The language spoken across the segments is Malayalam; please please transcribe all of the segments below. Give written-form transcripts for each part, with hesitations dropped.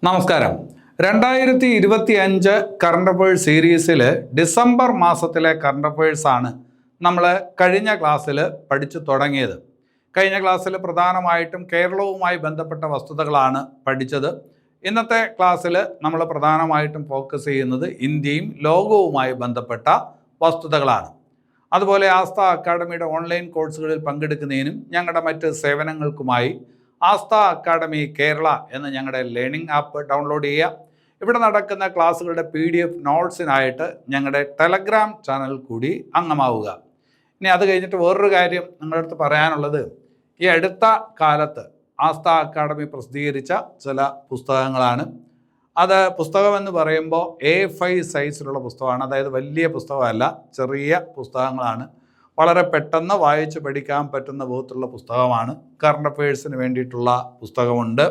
നമസ്കാരം. 2025 കറണ്ട് അഫയേഴ്സ് സീരീസിൽ ഡിസംബർ മാസത്തിലെ കറണ്ട് അഫയേഴ്സ് ആണ് നമ്മൾ കഴിഞ്ഞ ക്ലാസ്സിൽ പഠിച്ചു തുടങ്ങിയത്. കഴിഞ്ഞ ക്ലാസ്സിൽ പ്രധാനമായിട്ടും കേരളവുമായി ബന്ധപ്പെട്ട വസ്തുതകളാണ് പഠിച്ചത്. ഇന്നത്തെ ക്ലാസ്സിൽ നമ്മൾ പ്രധാനമായിട്ടും ഫോക്കസ് ചെയ്യുന്നത് ഇന്ത്യയും ലോകവുമായി ബന്ധപ്പെട്ട വസ്തുതകളാണ്. അതുപോലെ ആസ്ഥ അക്കാഡമിയുടെ ഓൺലൈൻ കോഴ്സുകളിൽ പങ്കെടുക്കുന്നതിനും ഞങ്ങളുടെ മറ്റ് സേവനങ്ങൾക്കുമായി ആസ്ഥ അക്കാഡമി കേരള എന്ന ഞങ്ങളുടെ ലേണിംഗ് ആപ്പ് ഡൗൺലോഡ് ചെയ്യുക. ഇവിടെ നടക്കുന്ന ക്ലാസ്സുകളുടെ PDF നോട്ട്സിനായിട്ട് ഞങ്ങളുടെ ടെലഗ്രാം ചാനൽ കൂടി അംഗമാവുക. ഇനി അത് കഴിഞ്ഞിട്ട് വേറൊരു കാര്യം നിങ്ങളുടെ അടുത്ത് പറയാനുള്ളത്, ഈ അടുത്ത കാലത്ത് ആസ്ഥ അക്കാഡമി പ്രസിദ്ധീകരിച്ച ചില പുസ്തകങ്ങളാണ്. അത് പുസ്തകമെന്ന് പറയുമ്പോൾ A5 സൈസിലുള്ള പുസ്തകമാണ്. അതായത് വലിയ പുസ്തകമല്ല, ചെറിയ പുസ്തകങ്ങളാണ്. വളരെ പെട്ടെന്ന് വായിച്ച് പഠിക്കാൻ പറ്റുന്ന വിധത്തിലുള്ള പുസ്തകമാണ്. കറണ്ട് അഫയേഴ്സിന് വേണ്ടിയിട്ടുള്ള പുസ്തകമുണ്ട്.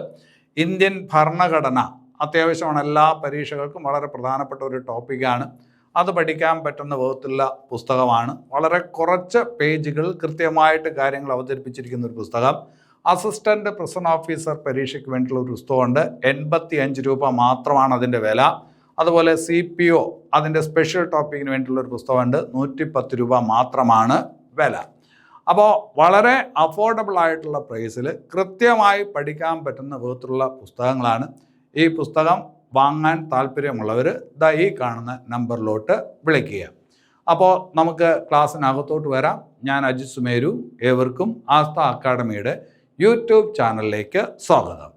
ഇന്ത്യൻ ഭരണഘടന അത്യാവശ്യമാണ്, എല്ലാ പരീക്ഷകൾക്കും വളരെ പ്രധാനപ്പെട്ട ഒരു ടോപ്പിക്കാണ്. അത് പഠിക്കാൻ പറ്റുന്ന വിധത്തിലുള്ള പുസ്തകമാണ്. വളരെ കുറച്ച് പേജുകൾ കൃത്യമായിട്ട് കാര്യങ്ങൾ അവതരിപ്പിച്ചിരിക്കുന്ന ഒരു പുസ്തകം. അസിസ്റ്റൻ്റ് പ്രസന്റ് ഓഫീസർ പരീക്ഷയ്ക്ക് വേണ്ടിയിട്ടുള്ള ഒരു പുസ്തകമുണ്ട്. 85 രൂപ മാത്രമാണ് അതിൻ്റെ വില. അതുപോലെ CPO അതിൻ്റെ സ്പെഷ്യൽ ടോപ്പിക്കിന് വേണ്ടിയിട്ടുള്ള ഒരു പുസ്തകമുണ്ട്. 110 രൂപ മാത്രമാണ് വില. അപ്പോൾ വളരെ അഫോർഡബിൾ ആയിട്ടുള്ള പ്രൈസിൽ കൃത്യമായി പഠിക്കാൻ പറ്റുന്ന വിധത്തിലുള്ള പുസ്തകങ്ങളാണ്. ഈ പുസ്തകം വാങ്ങാൻ താല്പര്യമുള്ളവർ ഈ കാണുന്ന നമ്പറിലോട്ട് വിളിക്കുക. അപ്പോൾ നമുക്ക് ക്ലാസ്സിനകത്തോട്ട് വരാം. ഞാൻ അജിത് സുമേരു. ഏവർക്കും ആസ്ഥ അക്കാഡമിയുടെ യൂട്യൂബ് ചാനലിലേക്ക് സ്വാഗതം.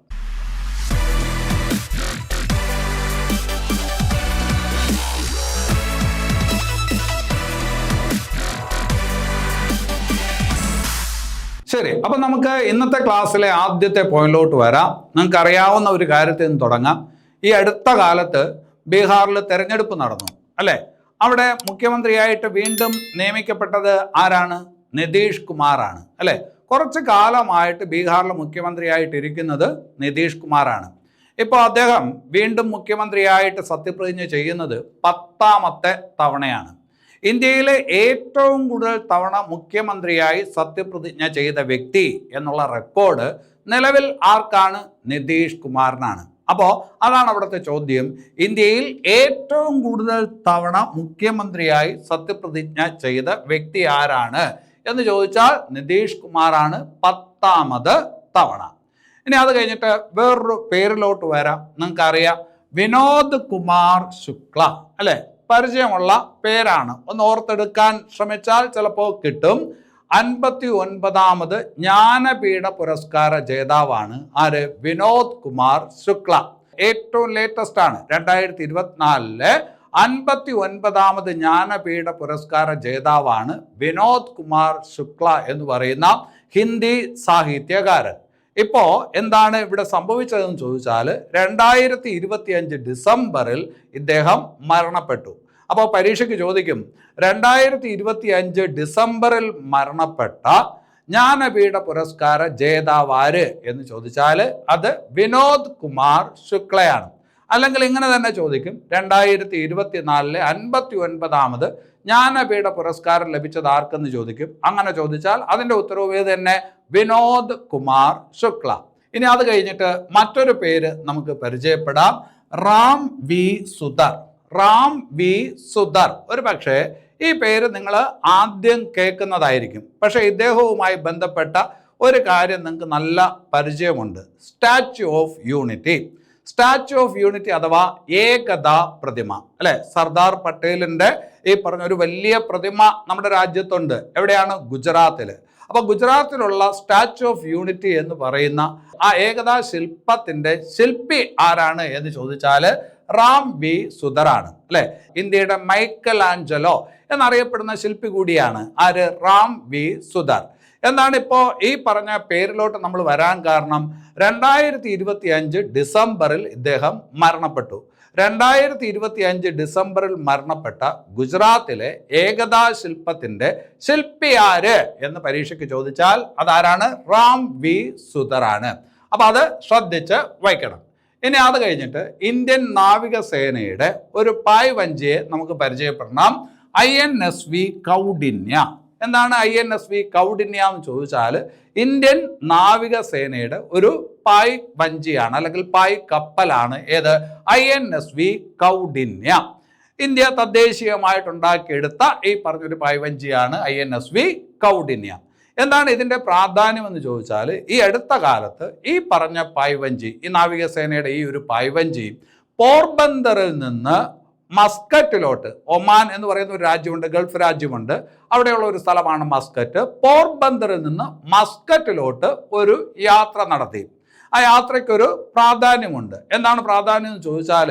ശരി, അപ്പം നമുക്ക് ഇന്നത്തെ ക്ലാസ്സിലെ ആദ്യത്തെ പോയിന്റിലോട്ട് വരാം. നിങ്ങൾക്ക് അറിയാവുന്ന ഒരു കാര്യത്തിൽ നിന്ന് തുടങ്ങാം. ഈ അടുത്ത കാലത്ത് ബീഹാറിൽ തെരഞ്ഞെടുപ്പ് നടന്നു, അല്ലേ? അവിടെ മുഖ്യമന്ത്രിയായിട്ട് വീണ്ടും നിയമിക്കപ്പെട്ടത് ആരാണ്? നിതീഷ് കുമാറാണ്, അല്ലേ? കുറച്ച് കാലമായിട്ട് ബീഹാറിൽ മുഖ്യമന്ത്രിയായിട്ടിരിക്കുന്നത് നിതീഷ് കുമാറാണ്. ഇപ്പോൾ അദ്ദേഹം വീണ്ടും മുഖ്യമന്ത്രിയായിട്ട് സത്യപ്രതിജ്ഞ ചെയ്യുന്നത് 10ാമത്തെ തവണയാണ്. ഇന്ത്യയിലെ ഏറ്റവും കൂടുതൽ തവണ മുഖ്യമന്ത്രിയായി സത്യപ്രതിജ്ഞ ചെയ്ത വ്യക്തി എന്നുള്ള റെക്കോർഡ് നിലവിൽ ആർക്കാണ്? നിതീഷ് കുമാറിനാണ്. അപ്പോൾ അതാണ് അവിടുത്തെ ചോദ്യം. ഇന്ത്യയിൽ ഏറ്റവും കൂടുതൽ തവണ മുഖ്യമന്ത്രിയായി സത്യപ്രതിജ്ഞ ചെയ്ത വ്യക്തി ആരാണ് എന്ന് ചോദിച്ചാൽ നിതീഷ് കുമാറാണ് 10ാമത് തവണ. ഇനി അത് കഴിഞ്ഞിട്ട് വേറൊരു പേരിലോട്ട് വരാം. നിങ്ങൾക്കറിയാം, വിനോദ് കുമാർ ശുക്ല, അല്ലേ? പരിചയമുള്ള പേരാണ്. ഒന്ന് ഓർത്തെടുക്കാൻ ശ്രമിച്ചാൽ ചിലപ്പോൾ കിട്ടും. 59ാമത് ജ്ഞാനപീഠ പുരസ്കാര ജേതാവാണ് ആര്? വിനോദ് കുമാർ ശുക്ല. ഏറ്റവും ലേറ്റസ്റ്റ് ആണ്. 2024 59ാമത് ജ്ഞാനപീഠ പുരസ്കാര ജേതാവാണ് വിനോദ് കുമാർ ശുക്ല എന്ന് പറയുന്ന ഹിന്ദി സാഹിത്യകാരൻ. ഇപ്പോൾ എന്താണ് ഇവിടെ സംഭവിച്ചതെന്ന് ചോദിച്ചാൽ 2025 ഡിസംബറിൽ ഇദ്ദേഹം മരണപ്പെട്ടു. അപ്പോൾ പരീക്ഷയ്ക്ക് ചോദിക്കും, 2025 ഡിസംബറിൽ മരണപ്പെട്ട ജ്ഞാനപീഠ പുരസ്കാര ജേതാവാര് എന്ന് ചോദിച്ചാൽ അത് വിനോദ് കുമാർ ശുക്ലയാണ്. അല്ലെങ്കിൽ ഇങ്ങനെ തന്നെ ചോദിക്കും, 2024 59ാമത് ജ്ഞാനപീഠ പുരസ്കാരം ലഭിച്ചത് ആർക്കെന്ന് ചോദിക്കും. അങ്ങനെ ചോദിച്ചാൽ അതിൻ്റെ ഉത്തരവ് തന്നെ വിനോദ് കുമാർ ശുക്ല. ഇനി അത് കഴിഞ്ഞിട്ട് മറ്റൊരു പേര് നമുക്ക് പരിചയപ്പെടാം. റാം വി സുധർ. റാം വി സുധർ ഒരു പക്ഷേ ഈ പേര് നിങ്ങൾ ആദ്യം കേൾക്കുന്നതായിരിക്കും. പക്ഷേ ഇദ്ദേഹവുമായി ബന്ധപ്പെട്ട ഒരു കാര്യം നിങ്ങൾക്ക് നല്ല പരിചയമുണ്ട്. Statue of unity. Statue of unity അഥവാ ഏകതാ പ്രതിമ, അല്ലെ? സർദാർ പട്ടേലിൻ്റെ ഈ പറഞ്ഞ ഒരു വലിയ പ്രതിമ നമ്മുടെ രാജ്യത്തുണ്ട്. എവിടെയാണ്? ഗുജറാത്തിൽ. അപ്പോൾ ഗുജറാത്തിലുള്ള സ്റ്റാച്യു ഓഫ് യൂണിറ്റി എന്ന് പറയുന്ന ആ ഏകതാ ശില്പത്തിൻ്റെ ശില്പി ആരാണ് എന്ന് ചോദിച്ചാൽ റാം വി സുധറാണ്, അല്ലെ? ഇന്ത്യയുടെ മൈക്കൽ ആഞ്ചലോ എന്നറിയപ്പെടുന്ന ശില്പി കൂടിയാണ് ആര്? റാം വി സുധർ. എന്താണ് ഇപ്പോൾ ഈ പറഞ്ഞ പേരിലോട്ട് നമ്മൾ വരാൻ കാരണം? 2025 ഡിസംബറിൽ ഇദ്ദേഹം മരണപ്പെട്ടു. 2025 ഡിസംബറിൽ മരണപ്പെട്ട ഗുജറാത്തിലെ ഏകതാ ശില്പത്തിൻ്റെ ശില്പി ആര് എന്ന് പരീക്ഷയ്ക്ക് ചോദിച്ചാൽ അതാരാണ്? റാം വി സുധറാണ്. അപ്പം അത് ശ്രദ്ധിച്ച് വയ്ക്കണം. ഇനി അത് കഴിഞ്ഞിട്ട് ഇന്ത്യൻ നാവികസേനയുടെ ഒരു പായ് വഞ്ചിയെ നമുക്ക് പരിചയപ്പെടണം. INSV കൗഡിന്യ. എന്താണ് INSV കൗഡിന്യ എന്ന് ചോദിച്ചാൽ ഇന്ത്യൻ നാവികസേനയുടെ ഒരു പായ് വഞ്ചിയാണ് അല്ലെങ്കിൽ പായ് കപ്പലാണ് ഏത് INSV കൗഡിന്യ. ഇന്ത്യ തദ്ദേശീയമായിട്ടുണ്ടാക്കിയെടുത്ത ഈ പറഞ്ഞൊരു പായ്വഞ്ചിയാണ് INSV കൗഡിന്യ. എന്താണ് ഇതിൻ്റെ പ്രാധാന്യം എന്ന് ചോദിച്ചാൽ ഈ അടുത്ത കാലത്ത് ഈ പറഞ്ഞ പായ്വഞ്ചി, ഈ നാവികസേനയുടെ ഈ ഒരു പായ്വഞ്ചി പോർബന്തറിൽ നിന്ന് മസ്കറ്റിലോട്ട്, ഒമാൻ എന്ന് പറയുന്ന ഒരു രാജ്യമുണ്ട്, ഗൾഫ് രാജ്യമുണ്ട്, അവിടെയുള്ള ഒരു സ്ഥലമാണ് മസ്കറ്റ്. പോർബന്തറിൽ നിന്ന് മസ്കറ്റിലോട്ട് ഒരു യാത്ര നടത്തി. ആ യാത്രയ്ക്കൊരു പ്രാധാന്യമുണ്ട്. എന്താണ് പ്രാധാന്യം എന്ന് ചോദിച്ചാൽ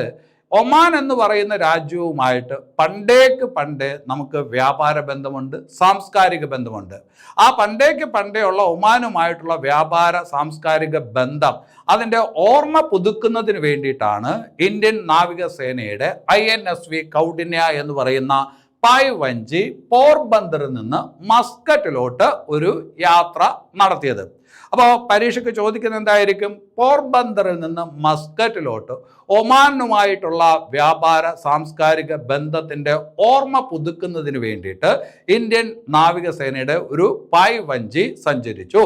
ഒമാൻ എന്ന് പറയുന്ന രാജ്യവുമായിട്ട് പണ്ടേ നമുക്ക് വ്യാപാര ബന്ധമുണ്ട്, സാംസ്കാരിക ബന്ധമുണ്ട്. ആ പണ്ടേ ഉള്ള ഒമാനുമായിട്ടുള്ള വ്യാപാര സാംസ്കാരിക ബന്ധം അതിൻ്റെ ഓർമ്മ പുതുക്കുന്നതിന് വേണ്ടിയിട്ടാണ് ഇന്ത്യൻ നാവികസേനയുടെ INSV കൗഡിന്യ എന്ന് പറയുന്ന പായ്വഞ്ചി പോർബന്തറിൽ നിന്ന് മസ്കറ്റിലോട്ട് ഒരു യാത്ര നടത്തിയത്. അപ്പോൾ പരീക്ഷയ്ക്ക് ചോദിക്കുന്നത് എന്തായിരിക്കും? പോർബന്തറിൽ നിന്ന് മസ്കറ്റിലോട്ട് ഒമാനുമായിട്ടുള്ള വ്യാപാര സാംസ്കാരിക ബന്ധത്തിൻ്റെ ഓർമ്മ പുതുക്കുന്നതിന് വേണ്ടിയിട്ട് ഇന്ത്യൻ നാവികസേനയുടെ ഒരു പായ്വഞ്ചി സഞ്ചരിച്ചു.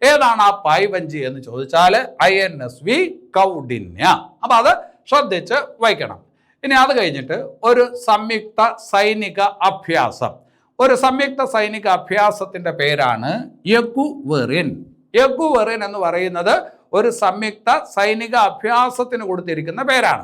ഏതാണ് ആ പായ്വഞ്ചി എന്ന് ചോദിച്ചാൽ INSV കൗഡിന്യ. അപ്പം അത് ശ്രദ്ധിച്ച് വയ്ക്കണം. ഇനി അത് കഴിഞ്ഞിട്ട് ഒരു സംയുക്ത സൈനിക അഭ്യാസം. ഒരു സംയുക്ത സൈനിക അഭ്യാസത്തിൻ്റെ പേരാണ് യഗുവറിൻ. യഗുവറിൻ എന്ന് പറയുന്നത് ഒരു സംയുക്ത സൈനിക അഭ്യാസത്തിന് കൊടുത്തിരിക്കുന്ന പേരാണ്.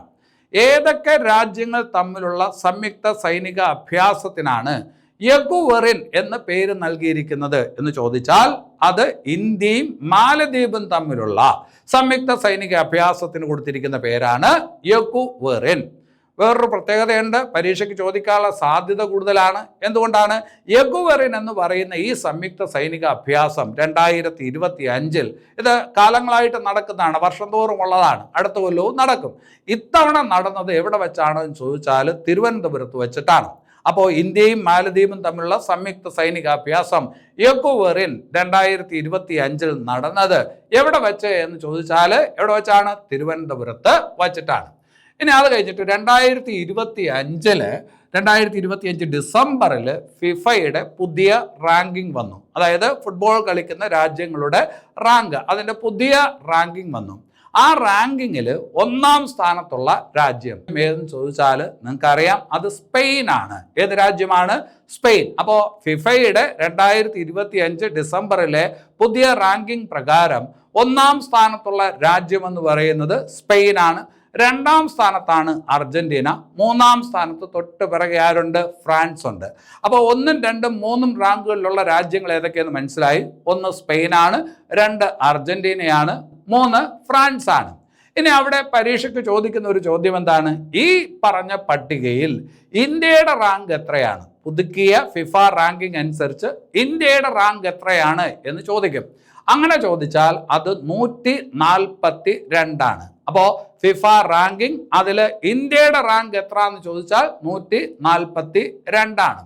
ഏതൊക്കെ രാജ്യങ്ങൾ തമ്മിലുള്ള സംയുക്ത സൈനിക അഭ്യാസത്തിനാണ് യഗുവറിൻ എന്ന പേര് നൽകിയിരിക്കുന്നത് എന്ന് ചോദിച്ചാൽ അത് ഇന്ത്യയും മാലദ്വീപും തമ്മിലുള്ള സംയുക്ത സൈനിക അഭ്യാസത്തിന് കൊടുത്തിരിക്കുന്ന പേരാണ് യഗുവറിൻ. വേറൊരു പ്രത്യേകതയുണ്ട്, പരീക്ഷയ്ക്ക് ചോദിക്കാനുള്ള സാധ്യത കൂടുതലാണ്. എന്തുകൊണ്ടാണ്? യഗുവറിൻ എന്ന് പറയുന്ന ഈ സംയുക്ത സൈനിക അഭ്യാസം 2025 ഇത് കാലങ്ങളായിട്ട് നടക്കുന്നതാണ്, വർഷം തോറും ഉള്ളതാണ്, അടുത്ത കൊല്ലവും നടക്കും. ഇത്തവണ നടന്നത് എവിടെ വെച്ചാണെന്ന് ചോദിച്ചാൽ തിരുവനന്തപുരത്ത് വെച്ചിട്ടാണ്. അപ്പോൾ ഇന്ത്യയും മാലദ്വീപും തമ്മിലുള്ള സംയുക്ത സൈനിക അഭ്യാസം യഗുവറിൻ 2025 നടന്നത് എവിടെ വെച്ച് എന്ന് ചോദിച്ചാൽ എവിടെ വെച്ചാണ്? തിരുവനന്തപുരത്ത് വച്ചിട്ടാണ്. ഇനി അത് കഴിഞ്ഞിട്ട് 2025 ഡിസംബറിൽ ഫിഫയുടെ പുതിയ റാങ്കിങ് വന്നു. അതായത് ഫുട്ബോൾ കളിക്കുന്ന രാജ്യങ്ങളുടെ റാങ്ക്, അതിൻ്റെ പുതിയ റാങ്കിങ് വന്നു. ആ റാങ്കിങ്ങിൽ 1-ാം സ്ഥാനത്തുള്ള രാജ്യം ഏതെന്ന് ചോദിച്ചാൽ നിങ്ങൾക്കറിയാം, അത് സ്പെയിനാണ്. ഏത് രാജ്യമാണ്? സ്പെയിൻ. അപ്പോൾ ഫിഫയുടെ 2025 ഡിസംബറിലെ പുതിയ റാങ്കിങ് പ്രകാരം 1-ാം സ്ഥാനത്തുള്ള രാജ്യം എന്ന് പറയുന്നത് സ്പെയിനാണ്. 2-ാം സ്ഥാനത്താണ് അർജന്റീന. 3-ാം സ്ഥാനത്ത് തൊട്ട് പിറകെ ആരുണ്ട്? ഫ്രാൻസ് ഉണ്ട്. അപ്പോൾ 1, 2, 3 റാങ്കുകളിലുള്ള രാജ്യങ്ങൾ ഏതൊക്കെയെന്ന് മനസ്സിലായി. 1 സ്പെയിനാണ്, 2 അർജന്റീനയാണ്, 3 ഫ്രാൻസ് ആണ്. ഇനി അവിടെ പരീക്ഷയ്ക്ക് ചോദിക്കുന്ന ഒരു ചോദ്യം എന്താണ്? ഈ പറഞ്ഞ പട്ടികയിൽ ഇന്ത്യയുടെ റാങ്ക് എത്രയാണ്? പുതുക്കിയ ഫിഫ റാങ്കിങ് അനുസരിച്ച് ഇന്ത്യയുടെ റാങ്ക് എത്രയാണ് എന്ന് ചോദിക്കും. അങ്ങനെ ചോദിച്ചാൽ അത് 142 ആണ്. അപ്പോൾ ഫിഫ റാങ്കിങ് അതിൽ ഇന്ത്യയുടെ റാങ്ക് എത്ര എന്ന് ചോദിച്ചാൽ 142 ആണ്.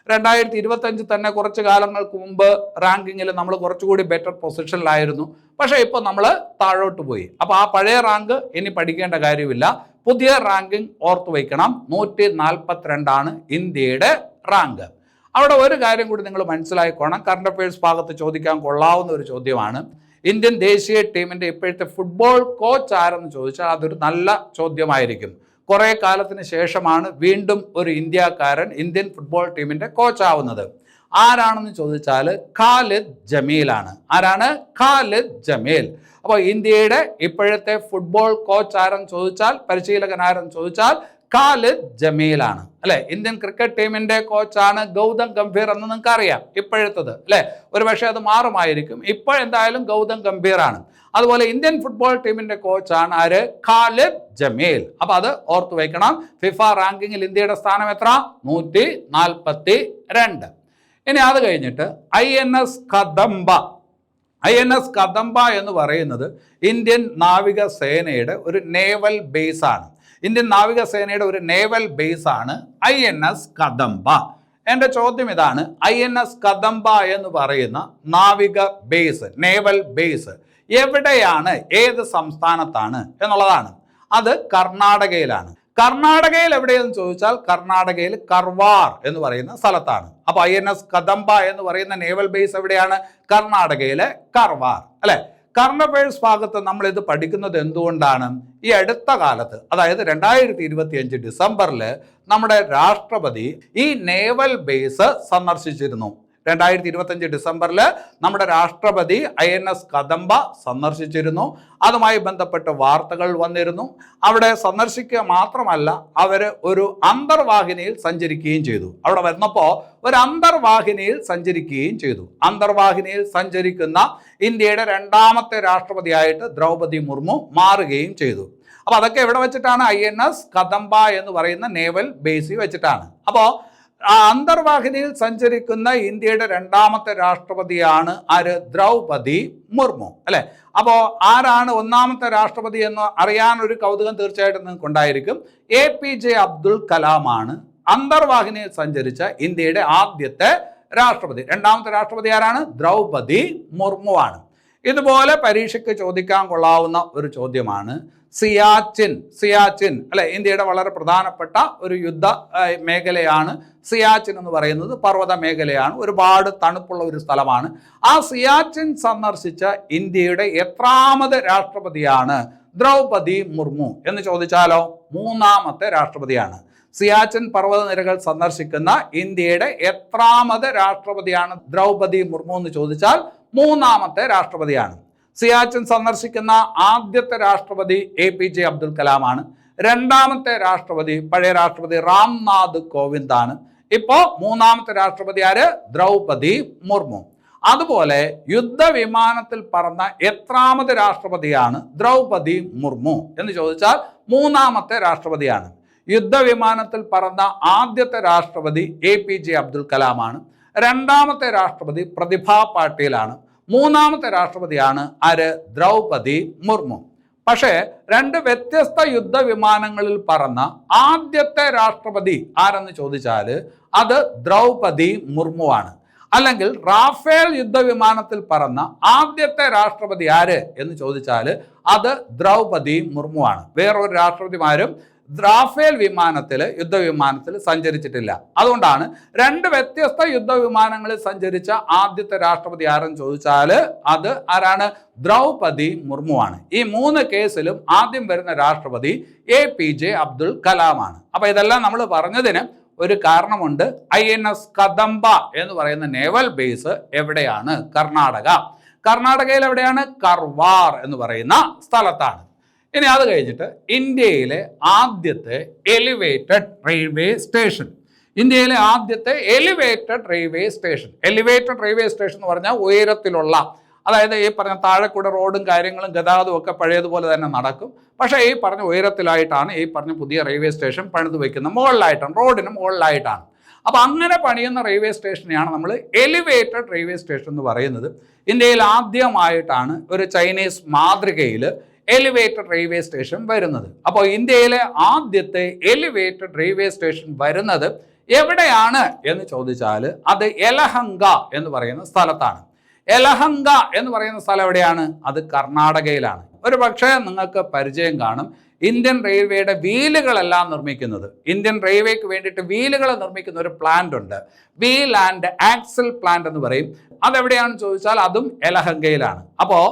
2025 തന്നെ കുറച്ച് കാലങ്ങൾക്ക് മുമ്പ് റാങ്കിങ്ങിൽ നമ്മൾ കുറച്ചുകൂടി ബെറ്റർ പൊസിഷനിലായിരുന്നു. പക്ഷേ ഇപ്പോൾ നമ്മൾ താഴോട്ട് പോയി. അപ്പോൾ ആ പഴയ റാങ്ക് ഇനി പഠിക്കേണ്ട കാര്യമില്ല. പുതിയ റാങ്കിങ് ഓർത്തു വയ്ക്കണം, 142 ആണ് ഇന്ത്യയുടെ റാങ്ക്. അവിടെ ഒരു കാര്യം കൂടി നിങ്ങൾ മനസ്സിലാക്കിക്കോണം, കറണ്ട് അഫയേഴ്സ് ഭാഗത്ത് ചോദിക്കാൻ കൊള്ളാവുന്ന ഒരു ചോദ്യമാണ്. ഇന്ത്യൻ ദേശീയ ടീമിൻ്റെ ഇപ്പോഴത്തെ ഫുട്ബോൾ കോച്ച് ആരെന്ന് ചോദിച്ചാൽ അതൊരു നല്ല ചോദ്യമായിരിക്കും. കുറേ കാലത്തിന് ശേഷമാണ് വീണ്ടും ഒരു ഇന്ത്യക്കാരൻ ഇന്ത്യൻ ഫുട്ബോൾ ടീമിൻ്റെ കോച്ചാവുന്നത്. ആരാണെന്ന് ചോദിച്ചാൽ ഖാലിദ് ജമീലാണ്. ആരാണ്? ഖാലിദ് ജമീൽ. അപ്പോൾ ഇന്ത്യയുടെ ഇപ്പോഴത്തെ ഫുട്ബോൾ കോച്ച് ആരെന്ന് ചോദിച്ചാൽ, പരിശീലകൻ ആരെന്ന് ചോദിച്ചാൽ ഖാലിദ് ജമീലാണ്. അല്ലെ, ഇന്ത്യൻ ക്രിക്കറ്റ് ടീമിന്റെ കോച്ചാണ് ഗൗതം ഗംഭീർ എന്ന് നിങ്ങൾക്ക് അറിയാം ഇപ്പോഴത്തത്, അല്ലെ. ഒരു പക്ഷേ അത് മാറുമായിരിക്കും. ഇപ്പോൾ എന്തായാലും ഗൗതം ഗംഭീർ ആണ്. അതുപോലെ ഇന്ത്യൻ ഫുട്ബോൾ ടീമിന്റെ കോച്ചാണ് ആര്? ഖാലിദ് ജമീൽ. അപ്പൊ അത് ഓർത്തു വയ്ക്കണം. ഫിഫ റാങ്കിങ്ങിൽ ഇന്ത്യയുടെ സ്ഥാനം എത്ര? 142. ഇനി അത് കഴിഞ്ഞിട്ട് INS കദംബ. INS കദംബ എന്ന് പറയുന്നത് ഇന്ത്യൻ നാവികസേനയുടെ ഒരു നേവൽ ബേസ് ആണ്. ഇന്ത്യൻ നാവികസേനയുടെ ഒരു നേവൽ ബേസ് ആണ് INS കദംബ. എൻ്റെ ചോദ്യം ഇതാണ്, INS കദംബ എന്ന് പറയുന്ന നാവിക ബേസ്, നേവൽ ബേസ് എവിടെയാണ്, ഏത് സംസ്ഥാനത്താണ് എന്നുള്ളതാണ്. അത് കർണാടകയിലാണ്. കർണാടകയിൽ എവിടെയെന്ന് ചോദിച്ചാൽ കർണാടകയിൽ കർവാർ എന്ന് പറയുന്ന സ്ഥലത്താണ്. അപ്പൊ INS കദംബ എന്ന് പറയുന്ന നേവൽ ബേസ് എവിടെയാണ്? കർണാടകയിലെ കർവാർ, അല്ലെ? കറണ്ട് അഫയേഴ്സ് ഭാഗത്ത് നമ്മൾ ഇത് പഠിക്കുന്നത് എന്തുകൊണ്ടാണ്? ഈ അടുത്ത കാലത്ത്, അതായത് 2025 ഡിസംബറിൽ നമ്മുടെ രാഷ്ട്രപതി ഈ നേവൽ ബേസ് സന്ദർശിച്ചിരുന്നു. 2025 ഡിസംബറിൽ നമ്മുടെ രാഷ്ട്രപതി INS കദംബ സന്ദർശിച്ചിരുന്നു. അതുമായി ബന്ധപ്പെട്ട് വാർത്തകൾ വന്നിരുന്നു. അവിടെ സന്ദർശിക്കുക മാത്രമല്ല, അവർ ഒരു അന്തർവാഹിനിയിൽ സഞ്ചരിക്കുകയും ചെയ്തു. അവിടെ വരുന്നപ്പോൾ ഒരു അന്തർവാഹിനിയിൽ സഞ്ചരിക്കുകയും ചെയ്തു. അന്തർവാഹിനിയിൽ സഞ്ചരിക്കുന്ന ഇന്ത്യയുടെ 2ാമത്തെ രാഷ്ട്രപതിയായിട്ട് ദ്രൗപദി മുർമു മാറുകയും ചെയ്തു. അപ്പോൾ അതൊക്കെ എവിടെ വെച്ചിട്ടാണ്? INS കദംബ എന്ന് പറയുന്ന നേവൽ ബേസിൽ വെച്ചിട്ടാണ്. അപ്പോൾ ആ അന്തർവാഹിനിയിൽ സഞ്ചരിക്കുന്ന ഇന്ത്യയുടെ 2ാമത്തെ രാഷ്ട്രപതിയാണ് ആര്? ദ്രൗപദി മുർമു, അല്ലെ? അപ്പോൾ ആരാണ് 1ാമത്തെ രാഷ്ട്രപതി എന്ന് അറിയാൻ ഒരു കൗതുകം തീർച്ചയായിട്ടും നിങ്ങൾക്ക് ഉണ്ടായിരിക്കും. APJ അബ്ദുൽ കലാമാണ് അന്തർവാഹിനിയിൽ സഞ്ചരിച്ച ഇന്ത്യയുടെ ആദ്യത്തെ രാഷ്ട്രപതി. 2ാമത്തെ രാഷ്ട്രപതി ആരാണ്? ദ്രൗപദി മുർമു ആണ്. ഇതുപോലെ പരീക്ഷയ്ക്ക് ചോദിക്കാൻ കൊള്ളാവുന്ന ഒരു ചോദ്യമാണ് സിയാച്ചിൻ, അല്ലെ? ഇന്ത്യയുടെ വളരെ പ്രധാനപ്പെട്ട ഒരു യുദ്ധ മേഖലയാണ് സിയാച്ചിൻ എന്ന് പറയുന്നത്. പർവ്വത മേഖലയാണ്, ഒരുപാട് തണുപ്പുള്ള ഒരു സ്ഥലമാണ്. ആ സിയാച്ചിൻ സന്ദർശിച്ച ഇന്ത്യയുടെ എത്രാമത് രാഷ്ട്രപതിയാണ് ദ്രൗപദി മുർമു എന്ന് ചോദിച്ചാലോ? 3ാമത്തെ രാഷ്ട്രപതിയാണ്. സിയാച്ചിൻ പർവ്വതനിരകൾ സന്ദർശിക്കുന്ന ഇന്ത്യയുടെ എത്രാമത് രാഷ്ട്രപതിയാണ് ദ്രൗപദി മുർമു എന്ന് ചോദിച്ചാൽ 3ാമത്തെ രാഷ്ട്രപതിയാണ്. സിയാച്ചിൻ സന്ദർശിക്കുന്ന ആദ്യത്തെ രാഷ്ട്രപതി APJ അബ്ദുൽ കലാമാണ്. 2ാമത്തെ രാഷ്ട്രപതി പഴയ രാഷ്ട്രപതി രാംനാഥ് കോവിന്ദാണ്. ഇപ്പോ 3ാമത്തെ രാഷ്ട്രപതി ആര്? ദ്രൗപദി മുർമു. അതുപോലെ യുദ്ധവിമാനത്തിൽ പറന്ന എത്രാമത് രാഷ്ട്രപതിയാണ് ദ്രൗപദി മുർമു എന്ന് ചോദിച്ചാൽ 3ാമത്തെ രാഷ്ട്രപതിയാണ്. യുദ്ധവിമാനത്തിൽ പറന്ന ആദ്യത്തെ രാഷ്ട്രപതി APJ അബ്ദുൽ കലാമാണ്. 2ാമത്തെ രാഷ്ട്രപതി പ്രതിഭ പാട്ടീലാണ്. 3ാമത്തെ രാഷ്ട്രപതിയാണ് ആര്? ദ്രൗപദി മുർമു. പക്ഷേ 2 വ്യത്യസ്ത യുദ്ധവിമാനങ്ങളിൽ പറന്ന ആദ്യത്തെ രാഷ്ട്രപതി ആരെന്ന് ചോദിച്ചാൽ അത് ദ്രൗപദി മുർമു ആണ്. അല്ലെങ്കിൽ റാഫേൽ യുദ്ധവിമാനത്തിൽ പറന്ന ആദ്യത്തെ രാഷ്ട്രപതി ആര് എന്ന് ചോദിച്ചാൽ അത് ദ്രൗപദി മുർമു ആണ്. വേറൊരു രാഷ്ട്രപതിമാരും റാഫേൽ യുദ്ധവിമാനത്തിൽ സഞ്ചരിച്ചിട്ടില്ല. അതുകൊണ്ടാണ് 2 വ്യത്യസ്ത യുദ്ധവിമാനങ്ങളിൽ സഞ്ചരിച്ച ആദ്യത്തെ രാഷ്ട്രപതി ആരെന്ന് ചോദിച്ചാൽ അത് ആരാണ്? ദ്രൗപദി മുർമു ആണ്. ഈ 3 കേസിലും ആദ്യം വരുന്ന രാഷ്ട്രപതി APJ അബ്ദുൽ കലാമാണ്. അപ്പൊ ഇതെല്ലാം നമ്മൾ പറഞ്ഞതിന് ഒരു കാരണമുണ്ട്. INS കദംബ എന്ന് പറയുന്ന നേവൽ ബേസ് എവിടെയാണ്? കർണാടകയിൽ എവിടെയാണ്? കർവാർ എന്ന് പറയുന്ന സ്ഥലത്താണ്. ഇനി അത് കഴിഞ്ഞിട്ട് ഇന്ത്യയിലെ ആദ്യത്തെ എലിവേറ്റഡ് റെയിൽവേ സ്റ്റേഷൻ. ഇന്ത്യയിലെ ആദ്യത്തെ എലിവേറ്റഡ് റെയിൽവേ സ്റ്റേഷൻ എന്ന് പറഞ്ഞാൽ ഉയരത്തിലുള്ള, അതായത് ഈ പറഞ്ഞ താഴെ കൂടെ റോഡും കാര്യങ്ങളും ഗതാഗതവും ഒക്കെ പഴയതുപോലെ തന്നെ നടക്കും. പക്ഷേ ഈ പറഞ്ഞ ഉയരത്തിലായിട്ടാണ് ഈ പറഞ്ഞ പുതിയ റെയിൽവേ സ്റ്റേഷൻ പണിത് വയ്ക്കുന്നത്. മുകളിലായിട്ടാണ്, റോഡിന് മുകളിലായിട്ടാണ്. അപ്പോൾ അങ്ങനെ പണിയുന്ന റെയിൽവേ സ്റ്റേഷനെയാണ് നമ്മൾ എലിവേറ്റഡ് റെയിൽവേ സ്റ്റേഷൻ എന്ന് പറയുന്നത്. ഇന്ത്യയിൽ ആദ്യമായിട്ടാണ് ഒരു ചൈനീസ് മാതൃകയിൽ എലിവേറ്റഡ് റെയിൽവേ സ്റ്റേഷൻ വരുന്നത്. അപ്പോൾ ഇന്ത്യയിലെ ആദ്യത്തെ എലിവേറ്റഡ് റെയിൽവേ സ്റ്റേഷൻ വരുന്നത് എവിടെയാണ് എന്ന് ചോദിച്ചാൽ അത് യലഹങ്ക എന്ന് പറയുന്ന സ്ഥലത്താണ്. യലഹങ്ക എന്ന് പറയുന്ന സ്ഥലം എവിടെയാണ്? അത് കർണാടകയിലാണ്. ഒരു പക്ഷേ നിങ്ങൾക്ക് പരിചയം കാണും. ഇന്ത്യൻ റെയിൽവേയുടെ വീലുകളെല്ലാം നിർമ്മിക്കുന്നത്, ഇന്ത്യൻ റെയിൽവേക്ക് വേണ്ടിയിട്ട് വീലുകൾ നിർമ്മിക്കുന്ന ഒരു പ്ലാന്റ് ഉണ്ട്. വീൽ ആൻഡ് ആക്സിൽ പ്ലാന്റ് എന്ന് പറയും. അതെവിടെയാണെന്ന് ചോദിച്ചാൽ അതും യലഹങ്കയിലാണ്. അപ്പോൾ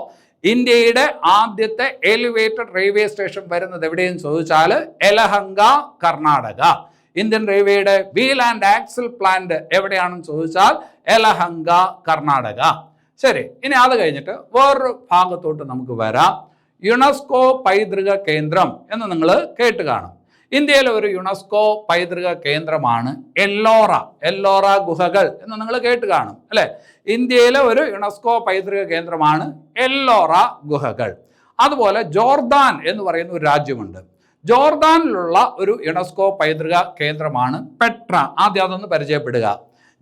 ഇന്ത്യയുടെ ആദ്യത്തെ എലിവേറ്റഡ് റെയിൽവേ സ്റ്റേഷൻ വരുന്നത് എവിടെയെന്ന് ചോദിച്ചാൽ യലഹങ്ക, കർണാടക. ഇന്ത്യൻ റെയിൽവേയുടെ വീൽ ആൻഡ് ആക്സിൽ പ്ലാന്റ് എവിടെയാണെന്ന് ചോദിച്ചാൽ യലഹങ്ക, കർണാടക. ശരി, ഇനി അത് കഴിഞ്ഞിട്ട് വേറൊരു ഭാഗത്തോട്ട് നമുക്ക് വരാം. യുനെസ്കോ പൈതൃക കേന്ദ്രം എന്ന് നിങ്ങൾ കേട്ട് കാണും. ഇന്ത്യയിലെ ഒരു യുനെസ്കോ പൈതൃക കേന്ദ്രമാണ് എല്ലോറ ഗുഹകൾ എന്ന് നിങ്ങൾ കേട്ട് കാണും, അല്ലെ? ഇന്ത്യയിലെ ഒരു യുനെസ്കോ പൈതൃക കേന്ദ്രമാണ് എല്ലോറ ഗുഹകൾ. അതുപോലെ ജോർദാൻ എന്ന് പറയുന്ന ഒരു രാജ്യമുണ്ട്. ജോർദാനിലുള്ള ഒരു യുനെസ്കോ പൈതൃക കേന്ദ്രമാണ് പെട്ര. ആദ്യം അതൊന്ന് പരിചയപ്പെടുക.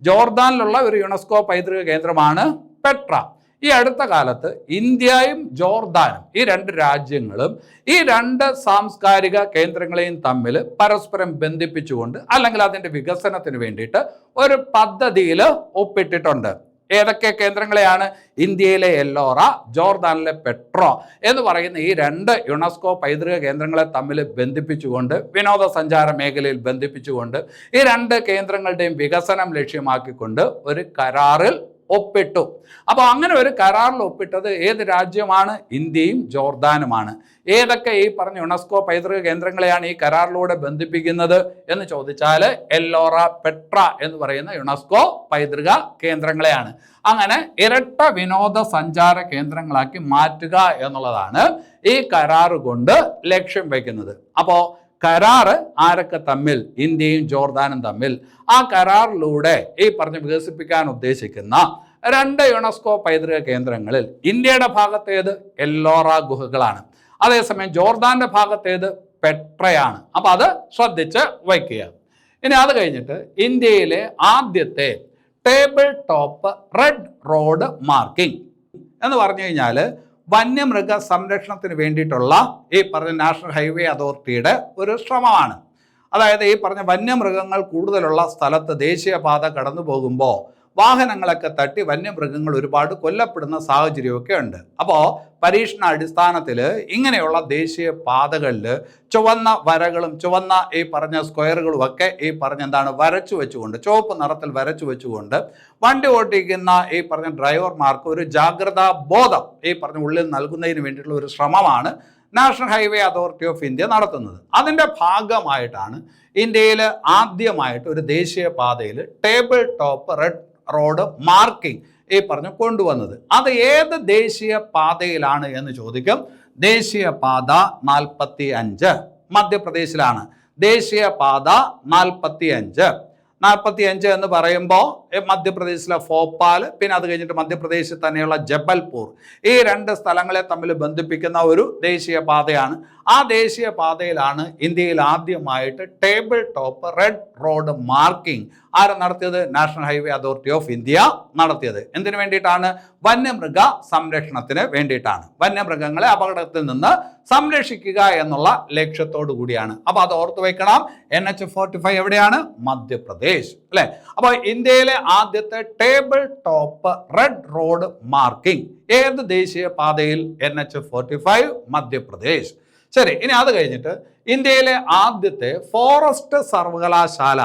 ജോർദാനിലുള്ള ഒരു യുനെസ്കോ പൈതൃക കേന്ദ്രമാണ് പെട്ര. ഈ അടുത്ത കാലത്ത് ഇന്ത്യയും ജോർദാനും, ഈ 2 രാജ്യങ്ങളും ഈ 2 സാംസ്കാരിക കേന്ദ്രങ്ങളെയും തമ്മിൽ പരസ്പരം ബന്ധിപ്പിച്ചുകൊണ്ട് അല്ലെങ്കിൽ അതിൻ്റെ വികസനത്തിന് വേണ്ടിയിട്ട് ഒരു പദ്ധതിയിൽ ഒപ്പിട്ടിട്ടുണ്ട്. ഏതൊക്കെ കേന്ദ്രങ്ങളെയാണ്? ഇന്ത്യയിലെ എല്ലോറ, ജോർദാനിലെ പെട്രോ എന്ന് പറയുന്ന ഈ 2 യുനെസ്കോ പൈതൃക കേന്ദ്രങ്ങളെ തമ്മിൽ ബന്ധിപ്പിച്ചുകൊണ്ട്, വിനോദസഞ്ചാര മേഖലയിൽ ബന്ധിപ്പിച്ചുകൊണ്ട്, ഈ 2 കേന്ദ്രങ്ങളുടെയും വികസനം ലക്ഷ്യമാക്കിക്കൊണ്ട് ഒരു കരാറിൽ ഒപ്പിട്ടു. അപ്പോൾ അങ്ങനെ ഒരു കരാറിൽ ഒപ്പിട്ടത് ഏത് രാജ്യമാണ്? ഇന്ത്യയും ജോർദാനുമാണ്. ഏതൊക്കെ ഈ പറഞ്ഞ യുനെസ്കോ പൈതൃക കേന്ദ്രങ്ങളെയാണ് ഈ കരാറിലൂടെ ബന്ധിപ്പിക്കുന്നത് എന്ന് ചോദിച്ചാൽ എല്ലോറ, പെട്ര എന്ന് പറയുന്ന യുനെസ്കോ പൈതൃക കേന്ദ്രങ്ങളെയാണ്. അങ്ങനെ ഇരട്ട വിനോദസഞ്ചാര കേന്ദ്രങ്ങളാക്കി മാറ്റുക എന്നുള്ളതാണ് ഈ കരാറ് കൊണ്ട് ലക്ഷ്യം വയ്ക്കുന്നത്. അപ്പോൾ കരാറ് ആരൊക്കെ തമ്മിൽ? ഇന്ത്യയും ജോർദാനും തമ്മിൽ. ആ കരാറിലൂടെ ഈ പറഞ്ഞ് വികസിപ്പിക്കാൻ ഉദ്ദേശിക്കുന്ന 2 യുനെസ്കോ പൈതൃക കേന്ദ്രങ്ങളിൽ ഇന്ത്യയുടെ ഭാഗത്തേത് എല്ലോറ ഗുഹകളാണ്, അതേസമയം ജോർദാന്റെ ഭാഗത്തേത് പെട്രയാണ്. അപ്പൊ അത് ശ്രദ്ധിച്ച് വയ്ക്കുക. ഇനി അത് കഴിഞ്ഞിട്ട് ഇന്ത്യയിലെ ആദ്യത്തെ table top red road marking എന്ന് പറഞ്ഞു കഴിഞ്ഞാൽ വന്യമൃഗ സംരക്ഷണത്തിന് വേണ്ടിയിട്ടുള്ള ഈ പറഞ്ഞ നാഷണൽ ഹൈവേ അതോറിറ്റിയുടെ ഒരു ശ്രമമാണ്. അതായത് ഈ പറഞ്ഞ വന്യമൃഗങ്ങൾ കൂടുതലുള്ള സ്ഥലത്ത് ദേശീയപാത കടന്നു പോകുമ്പോൾ വാഹനങ്ങളൊക്കെ തട്ടി വന്യമൃഗങ്ങൾ ഒരുപാട് കൊല്ലപ്പെടുന്ന സാഹചര്യമൊക്കെ ഉണ്ട്. അപ്പോൾ പരീക്ഷണ അടിസ്ഥാനത്തിൽ ഇങ്ങനെയുള്ള ദേശീയ പാതകളിൽ ചുവന്ന വരകളും ചുവന്ന ഈ പറഞ്ഞ സ്ക്വയറുകളും ഒക്കെ ഈ പറഞ്ഞ എന്താണ് വരച്ചു വെച്ചുകൊണ്ട്, ചുവപ്പ് നിറത്തിൽ വരച്ചു വെച്ചുകൊണ്ട് വണ്ടി ഓട്ടിക്കുന്ന ഈ പറഞ്ഞ ഡ്രൈവർമാർക്ക് ഒരു ജാഗ്രതാ ബോധം ഈ പറഞ്ഞ ഉള്ളിൽ നൽകുന്നതിന് വേണ്ടിയിട്ടുള്ള ഒരു ശ്രമമാണ് national highway authority of India നടത്തുന്നത്. അതിൻ്റെ ഭാഗമായിട്ടാണ് ഇന്ത്യയിൽ ആദ്യമായിട്ട് ഒരു ദേശീയ പാതയിൽ table top red road marking ഈ പറഞ്ഞു കൊണ്ടുവന്നത്. അത് ഏത് ദേശീയ പാതയിലാണ് എന്ന് ചോദിക്കും. ദേശീയപാത 45 മധ്യപ്രദേശിലാണ്. ദേശീയപാത 45 എന്ന് പറയുമ്പോൾ മധ്യപ്രദേശിലെ ഭോപ്പാൽ, പിന്നെ അത് കഴിഞ്ഞിട്ട് മധ്യപ്രദേശിൽ തന്നെയുള്ള ജബൽപൂർ, ഈ 2 സ്ഥലങ്ങളെ തമ്മിൽ ബന്ധിപ്പിക്കുന്ന ഒരു ദേശീയപാതയാണ്. ആ ദേശീയപാതയിലാണ് ഇന്ത്യയിൽ ആദ്യമായിട്ട് table top red road marking ആര് നടത്തിയത്? National highway authority of India നടത്തിയത്. എന്തിനു വേണ്ടിയിട്ടാണ്? വന്യമൃഗ സംരക്ഷണത്തിന് വേണ്ടിയിട്ടാണ്. വന്യമൃഗങ്ങളെ അപകടത്തിൽ നിന്ന് സംരക്ഷിക്കുക എന്നുള്ള ലക്ഷ്യത്തോടു കൂടിയാണ്. അപ്പൊ അത് ഓർത്തു വെക്കണം. NH-45 എവിടെയാണ്? മധ്യപ്രദേശ്, അല്ലെ? അപ്പോൾ ഇന്ത്യയിലെ ആദ്യത്തെ table top red road marking ഏത് ദേശീയ പാതയിൽ? NH-45 മധ്യപ്രദേശ്. ശരി, ഇനി അത് കഴിഞ്ഞിട്ട് ഇന്ത്യയിലെ ആദ്യത്തെ ഫോറസ്റ്റ് സർവകലാശാല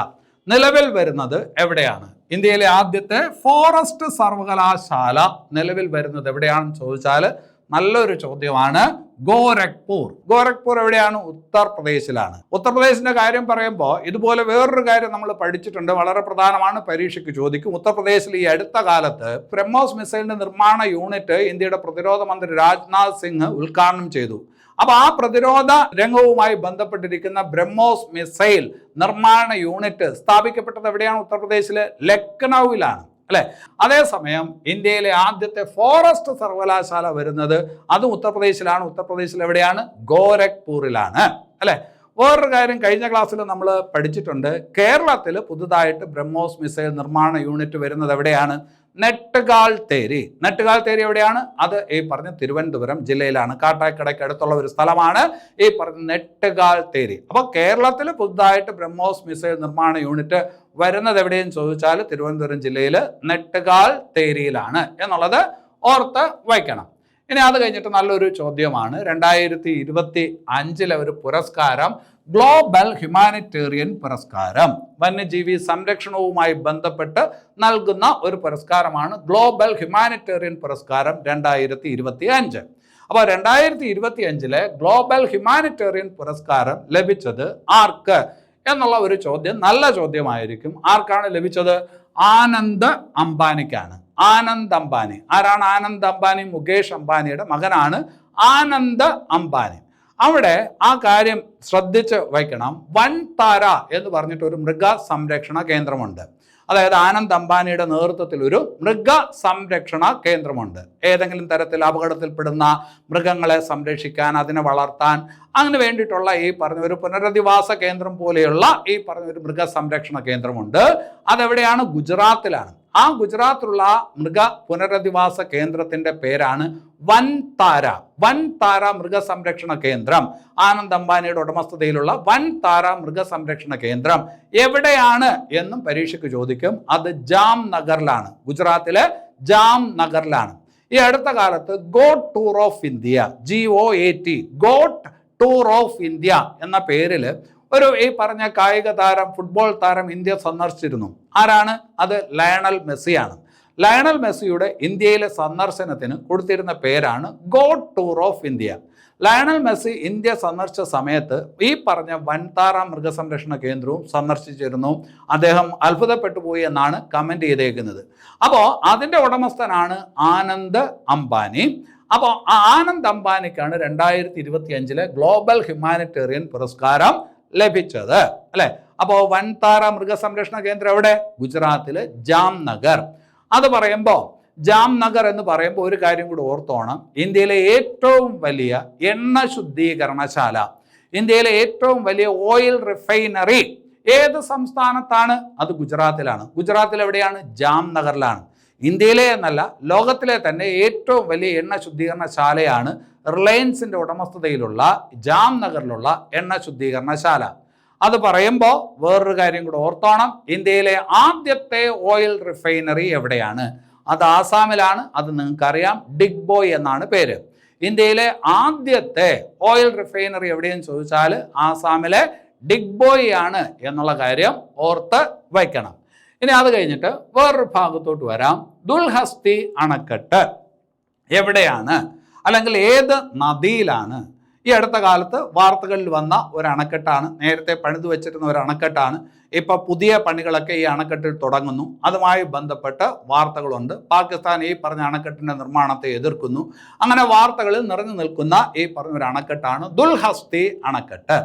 നിലവിൽ വരുന്നത് എവിടെയാണ്? ഇന്ത്യയിലെ ആദ്യത്തെ ഫോറസ്റ്റ് സർവകലാശാല നിലവിൽ വരുന്നത് എവിടെയാണെന്ന് ചോദിച്ചാൽ നല്ലൊരു ചോദ്യമാണ്. ഗോരഖ്പൂർ. ഗോരഖ്പൂർ എവിടെയാണ്? ഉത്തർപ്രദേശിലാണ്. ഉത്തർപ്രദേശിന്റെ കാര്യം പറയുമ്പോൾ ഇതുപോലെ വേറൊരു കാര്യം നമ്മൾ പഠിച്ചിട്ടുണ്ട്, വളരെ പ്രധാനമാണ്, പരീക്ഷയ്ക്ക് ചോദിക്കും. ഉത്തർപ്രദേശിൽ ഈ അടുത്ത കാലത്ത് ബ്രഹ്മോസ് മിസൈലിന്റെ നിർമ്മാണ യൂണിറ്റ് ഇന്ത്യയുടെ പ്രതിരോധ മന്ത്രി രാജ്നാഥ് സിംഗ് ഉദ്ഘാടനം ചെയ്തു. അപ്പൊ ആ പ്രതിരോധ രംഗവുമായി ബന്ധപ്പെട്ടിരിക്കുന്ന ബ്രഹ്മോസ് മിസൈൽ നിർമ്മാണ യൂണിറ്റ് സ്ഥാപിക്കപ്പെട്ടത് എവിടെയാണ്? ഉത്തർപ്രദേശിലെ ലക്നൌവിലാണ്, അല്ലെ? അതേസമയം ഇന്ത്യയിലെ ആദ്യത്തെ ഫോറസ്റ്റ് സർവകലാശാല വരുന്നത് അതും ഉത്തർപ്രദേശിലാണ്. ഉത്തർപ്രദേശിൽ എവിടെയാണ്? ഗോരഖ്പൂരിലാണ്, അല്ലെ? വേറൊരു കാര്യം കഴിഞ്ഞ ക്ലാസ്സിൽ നമ്മൾ പഠിച്ചിട്ടുണ്ട്. കേരളത്തിൽ പുതുതായിട്ട് ബ്രഹ്മോസ് മിസൈൽ നിർമ്മാണ യൂണിറ്റ് വരുന്നത് എവിടെയാണ്? നെട്ടുകാൽ തേരി. നെട്ടുകാൽ തേരി എവിടെയാണ്? അത് ഈ പറഞ്ഞ തിരുവനന്തപുരം ജില്ലയിലാണ്. കാട്ടാക്കടയ്ക്ക് അടുത്തുള്ള ഒരു സ്ഥലമാണ് ഈ പറഞ്ഞ നെട്ടുകാൽ തേരി. അപ്പൊ കേരളത്തിൽ പുതുതായിട്ട് ബ്രഹ്മോസ് മിസൈൽ നിർമ്മാണ യൂണിറ്റ് വരുന്നത് എവിടെയെന്ന് ചോദിച്ചാൽ തിരുവനന്തപുരം ജില്ലയിൽ നെട്ടുകാൽ തേരിയിലാണ് എന്നുള്ളത് ഓർത്ത് വയ്ക്കണം. ഇനി അത് കഴിഞ്ഞിട്ട് നല്ലൊരു ചോദ്യമാണ്. 2025 ഒരു പുരസ്കാരം, ഗ്ലോബൽ ഹ്യൂമാനിറ്റേറിയൻ പുരസ്കാരം. വന്യജീവി സംരക്ഷണവുമായി ബന്ധപ്പെട്ട് നൽകുന്ന ഒരു പുരസ്കാരമാണ് ഗ്ലോബൽ ഹ്യൂമാനിറ്റേറിയൻ പുരസ്കാരം 2025. അപ്പോൾ 2025 ഗ്ലോബൽ ഹ്യൂമാനിറ്റേറിയൻ പുരസ്കാരം ലഭിച്ചത് ആർക്ക് എന്നുള്ള ഒരു ചോദ്യം നല്ല ചോദ്യമായിരിക്കും. ആർക്കാണ് ലഭിച്ചത്? ആനന്ദ് അംബാനിക്കാണ്. ആനന്ദ് അംബാനി. ആരാണ് ആനന്ദ് അംബാനി? മുകേഷ് അംബാനിയുടെ മകനാണ് ആനന്ദ് അംബാനി. അവിടെ ആ കാര്യം ശ്രദ്ധിച്ച് വയ്ക്കണം. വൻതാര എന്ന് പറഞ്ഞിട്ട് ഒരു മൃഗ സംരക്ഷണ കേന്ദ്രമുണ്ട്. അതായത് ആനന്ദ് അംബാനിയുടെ നേതൃത്വത്തിൽ ഒരു മൃഗ സംരക്ഷണ കേന്ദ്രമുണ്ട്. ഏതെങ്കിലും തരത്തിൽ അപകടത്തിൽപ്പെടുന്ന മൃഗങ്ങളെ സംരക്ഷിക്കാൻ, അതിനെ വളർത്താൻ, അതിന് വേണ്ടിയിട്ടുള്ള ഈ പറഞ്ഞ ഒരു പുനരധിവാസ കേന്ദ്രം പോലെയുള്ള ഈ പറഞ്ഞ ഒരു മൃഗ സംരക്ഷണ കേന്ദ്രമുണ്ട്. അതെവിടെയാണ്? ഗുജറാത്തിലാണ്. ആ ഗുജറാത്തിലുള്ള മൃഗ പുനരധിവാസ കേന്ദ്രത്തിന്റെ പേരാണ് വൻതാര. വൻതാര മൃഗസംരക്ഷണ കേന്ദ്രം. ആനന്ദ് അംബാനിയുടെ ഉടമസ്ഥതയിലുള്ള വൻതാര മൃഗസംരക്ഷണ കേന്ദ്രം എവിടെയാണ് എന്നും പരീക്ഷയ്ക്ക് ചോദിക്കും. അത് ജാംനഗറിലാണ്. ഗുജറാത്തിലെ ജാംനഗറിലാണ്. ഈ അടുത്ത കാലത്ത് got tour of India, GOAT, got tour of India എന്ന പേരിൽ ഈ പറഞ്ഞ കായിക താരം, ഫുട്ബോൾ താരം ഇന്ത്യ സന്ദർശിച്ചിരുന്നു. ആരാണ് അത്? ലയണൽ മെസ്സിയാണ്. ലയണൽ മെസ്സിയുടെ ഇന്ത്യയിലെ സന്ദർശനത്തിന് കൊടുത്തിരുന്ന പേരാണ് got tour of India. Lionel Messi India സന്ദർശിച്ച സമയത്ത് ഈ പറഞ്ഞ വൻതാര മൃഗസംരക്ഷണ കേന്ദ്രവും സന്ദർശിച്ചിരുന്നു. അദ്ദേഹം അത്ഭുതപ്പെട്ടു പോയി എന്നാണ് കമന്റ് ചെയ്തേക്കുന്നത്. അപ്പോൾ അതിൻ്റെ ഉടമസ്ഥനാണ് ആനന്ദ് അംബാനി. അപ്പോൾ ആനന്ദ് അംബാനിക്കാണ് 2025 ഗ്ലോബൽ ഹ്യൂമാനിറ്റേറിയൻ പുരസ്കാരം ലഭിച്ചത്, അല്ലെ? അപ്പോൾ വൻതാര മൃഗസംരക്ഷണ കേന്ദ്രം എവിടെ? ഗുജറാത്തിലെ ജാംനഗർ. അത് പറയുമ്പോൾ ജാംനഗർ എന്ന് പറയുമ്പോൾ ഒരു കാര്യം കൂടി ഓർത്തോണം. ഇന്ത്യയിലെ ഏറ്റവും വലിയ എണ്ണ ശുദ്ധീകരണശാല, ഇന്ത്യയിലെ ഏറ്റവും വലിയ ഓയിൽ റിഫൈനറി ഏത് സംസ്ഥാനത്താണ്? അത് ഗുജറാത്തിലാണ്. ഗുജറാത്തിൽ എവിടെയാണ്? ജാംനഗറിലാണ്. ഇന്ത്യയിലെ എന്നല്ല, ലോകത്തിലെ തന്നെ ഏറ്റവും വലിയ എണ്ണ ശുദ്ധീകരണശാലയാണ് റിലയൻസിന്റെ ഉടമസ്ഥതയിലുള്ള ജാംനഗറിലുള്ള എണ്ണ ശുദ്ധീകരണശാല. അത് പറയുമ്പോൾ വേറൊരു കാര്യം കൂടെ ഓർത്തോണം. ഇന്ത്യയിലെ ആദ്യത്തെ ഓയിൽ റിഫൈനറി എവിടെയാണ്? അത് ആസാമിലാണ്. അത് നിങ്ങൾക്കറിയാം, ഡിഗ്ബോയ് എന്നാണ് പേര്. ഇന്ത്യയിലെ ആദ്യത്തെ ഓയിൽ റിഫൈനറി എവിടെയെന്ന് ചോദിച്ചാൽ ആസാമിലെ ഡിഗ്ബോയ് ആണ് എന്നുള്ള കാര്യം ഓർത്ത് വയ്ക്കണം. ഇനി അത് കഴിഞ്ഞിട്ട് വേറൊരു ഭാഗത്തോട്ട് വരാം. ദുൽഹസ്തി അണക്കെട്ട് എവിടെയാണ്, അല്ലെങ്കിൽ ഏത് നദിയിലാണ്? ഈ അടുത്ത കാലത്ത് വാർത്തകളിൽ വന്ന ഒരു അണക്കെട്ടാണ്. നേരത്തെ പണിതു വെച്ചിരുന്ന ഒരു അണക്കെട്ടാണ്. ഇപ്പം പുതിയ പണികളൊക്കെ ഈ അണക്കെട്ടിൽ തുടങ്ങുന്നു. അതുമായി ബന്ധപ്പെട്ട് വാർത്തകളുണ്ട്. പാകിസ്ഥാൻ ഈ പറഞ്ഞ അണക്കെട്ടിൻ്റെ നിർമ്മാണത്തെ എതിർക്കുന്നു. അങ്ങനെ വാർത്തകളിൽ നിറഞ്ഞു നിൽക്കുന്ന ഈ പറഞ്ഞൊരു അണക്കെട്ടാണ് ദുൽഹസ്തി അണക്കെട്ട്.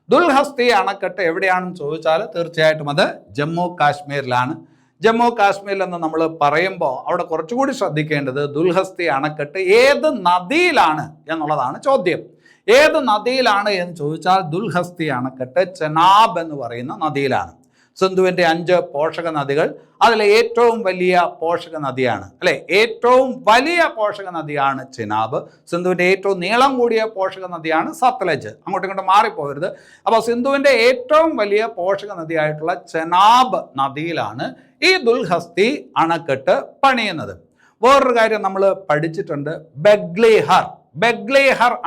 ദുൽഹസ്തി അണക്കെട്ട് എവിടെയാണെന്ന് ചോദിച്ചാൽ തീർച്ചയായിട്ടും അത് ജമ്മു കാശ്മീരിലാണ്. ജമ്മു കാശ്മീരിൽ എന്ന് നമ്മൾ പറയുമ്പോൾ അവിടെ കുറച്ചുകൂടി ശ്രദ്ധിക്കേണ്ടത് ദുൽഹസ്തി അണക്കെട്ട് ഏത് നദിയിലാണ് എന്നുള്ളതാണ് ചോദ്യം. ഏത് നദിയിലാണ് എന്ന് ചോദിച്ചാൽ ദുൽഹസ്തി അണക്കെട്ട് ചെനാബ് എന്ന് പറയുന്ന നദിയിലാണ്. സിന്ധുവിൻ്റെ 5 പോഷക നദികൾ, അതിലെ ഏറ്റവും വലിയ പോഷക നദിയാണ്, അല്ലെ? ഏറ്റവും വലിയ പോഷക നദിയാണ് ചെനാബ്. സിന്ധുവിൻ്റെ ഏറ്റവും നീളം കൂടിയ പോഷക നദിയാണ് സത്ലജ്. അങ്ങോട്ടും ഇങ്ങോട്ടും മാറിപ്പോകരുത്. അപ്പോൾ സിന്ധുവിൻ്റെ ഏറ്റവും വലിയ പോഷക നദിയായിട്ടുള്ള ചെനാബ് നദിയിലാണ് ഈ ദുൽഹസ്തി അണക്കെട്ട് പണിയുന്നത്. വേറൊരു കാര്യം നമ്മൾ പഠിച്ചിട്ടുണ്ട്, ബഗ്ലേഹർ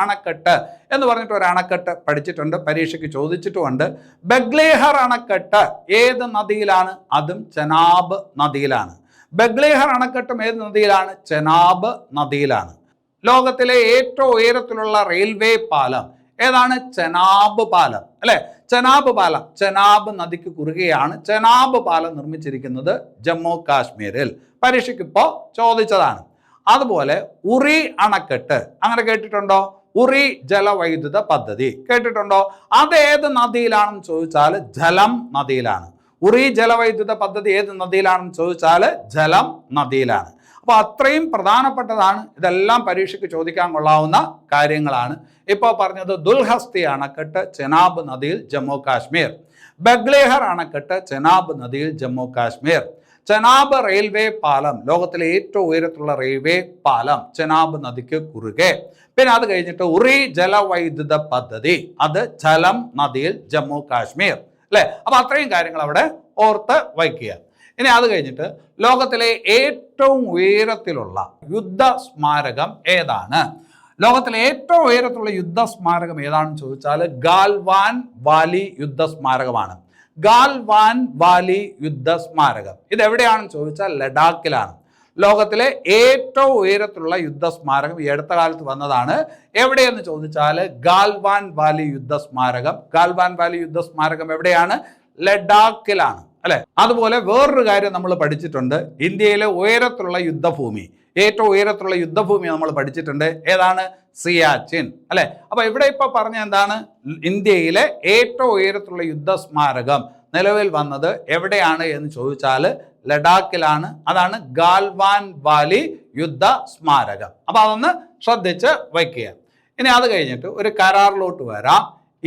അണക്കെട്ട് എന്ന് പറഞ്ഞിട്ട് ഒരു അണക്കെട്ട് പഠിച്ചിട്ടുണ്ട്, പരീക്ഷയ്ക്ക് ചോദിച്ചിട്ടുമുണ്ട്. ബഗ്ലേഹർ അണക്കെട്ട് ഏത് നദിയിലാണ്? അതും ചെനാബ് നദിയിലാണ്. ബഗ്ലേഹർ അണക്കെട്ടും ഏത് നദിയിലാണ്? ചെനാബ് നദിയിലാണ്. ലോകത്തിലെ ഏറ്റവും ഉയരത്തിലുള്ള റെയിൽവേ പാലം ഏതാണ്? ചെനാബ് പാലം, അല്ലെ? ചെനാബ് പാലം, ചെനാബ് നദിക്ക് കുറുകെയാണ് ചെനാബ് പാലം നിർമ്മിച്ചിരിക്കുന്നത് ജമ്മു കാശ്മീരിൽ. പരീക്ഷയ്ക്ക് ഇപ്പോൾ ചോദിച്ചതാണ്. അതുപോലെ ഉറി അണക്കെട്ട്, അങ്ങനെ കേട്ടിട്ടുണ്ടോ? ഉറി ജലവൈദ്യുത പദ്ധതി കേട്ടിട്ടുണ്ടോ? അത് ഏത് നദിയിലാണെന്ന് ചോദിച്ചാൽ ജലം നദിയിലാണ്. ഉറി ജലവൈദ്യുത പദ്ധതി ഏത് നദിയിലാണെന്ന് ചോദിച്ചാൽ ജലം നദിയിലാണ്. അപ്പോൾ അത്രയും പ്രധാനപ്പെട്ടതാണ്. ഇതെല്ലാം പരീക്ഷയ്ക്ക് ചോദിക്കാൻ കൊള്ളാവുന്ന കാര്യങ്ങളാണ്. ഇപ്പോൾ പറഞ്ഞത് ദുൽഹസ്തി അണക്കെട്ട് ചെനാബ് നദിയിൽ ജമ്മു കാശ്മീർ, ബഗ്ലേഹർ അണക്കെട്ട് ചെനാബ് നദിയിൽ ജമ്മു കാശ്മീർ, ചെനാബ് റെയിൽവേ പാലം, ലോകത്തിലെ ഏറ്റവും ഉയരത്തിലുള്ള റെയിൽവേ പാലം ചെനാബ് നദിക്ക് കുറുകെ. പിന്നെ അത് കഴിഞ്ഞിട്ട് ഉറി ജലവൈദ്യുത പദ്ധതി, അത് ജലം നദിയിൽ ജമ്മു കാശ്മീർ, അല്ലെ? അപ്പൊ അത്രയും കാര്യങ്ങൾ അവിടെ ഓർത്ത് വയ്ക്കുക. ഇനി അത് കഴിഞ്ഞിട്ട് ലോകത്തിലെ ഏറ്റവും ഉയരത്തിലുള്ള യുദ്ധ സ്മാരകം ഏതാണ്? ലോകത്തിലെ ഏറ്റവും ഉയരത്തിലുള്ള യുദ്ധ സ്മാരകം ഏതാണെന്ന് ചോദിച്ചാൽ ഗാൽവാൻ വാലി യുദ്ധ സ്മാരകമാണ്. ഗാൽവാൻ വാലി യുദ്ധ സ്മാരകം ഇതെവിടെയാണെന്ന് ചോദിച്ചാൽ ലഡാക്കിലാണ്. ലോകത്തിലെ ഏറ്റവും ഉയരത്തിലുള്ള യുദ്ധ സ്മാരകം ഈ അടുത്ത കാലത്ത് വന്നതാണ്. എവിടെയെന്ന് ചോദിച്ചാൽ ഗാൽവാൻ വാലി യുദ്ധ സ്മാരകം. ഗാൽവാൻ വാലി യുദ്ധ സ്മാരകം എവിടെയാണ്? ലഡാക്കിലാണ്, അല്ലെ? അതുപോലെ വേറൊരു കാര്യം നമ്മൾ പഠിച്ചിട്ടുണ്ട്, ഇന്ത്യയിലെ ഉയരത്തിലുള്ള യുദ്ധഭൂമി, ഏറ്റവും ഉയരത്തിലുള്ള യുദ്ധഭൂമി നമ്മൾ പഠിച്ചിട്ടുണ്ട്. ഏതാണ്? സിയാച്ചിൻ, അല്ലെ? അപ്പൊ ഇവിടെ ഇപ്പൊ പറഞ്ഞ എന്താണ്? ഇന്ത്യയിലെ ഏറ്റവും ഉയരത്തിലുള്ള യുദ്ധ സ്മാരകം നിലവിൽ വന്നത് എവിടെയാണ് എന്ന് ചോദിച്ചാൽ ലഡാക്കിലാണ്. അതാണ് ഗാൽവാൻ വാലി യുദ്ധ സ്മാരകം. അപ്പൊ അതൊന്ന് ശ്രദ്ധിച്ച് വയ്ക്കുക. ഇനി അത് കഴിഞ്ഞിട്ട് ഒരു കരാറിലോട്ട് വരാം.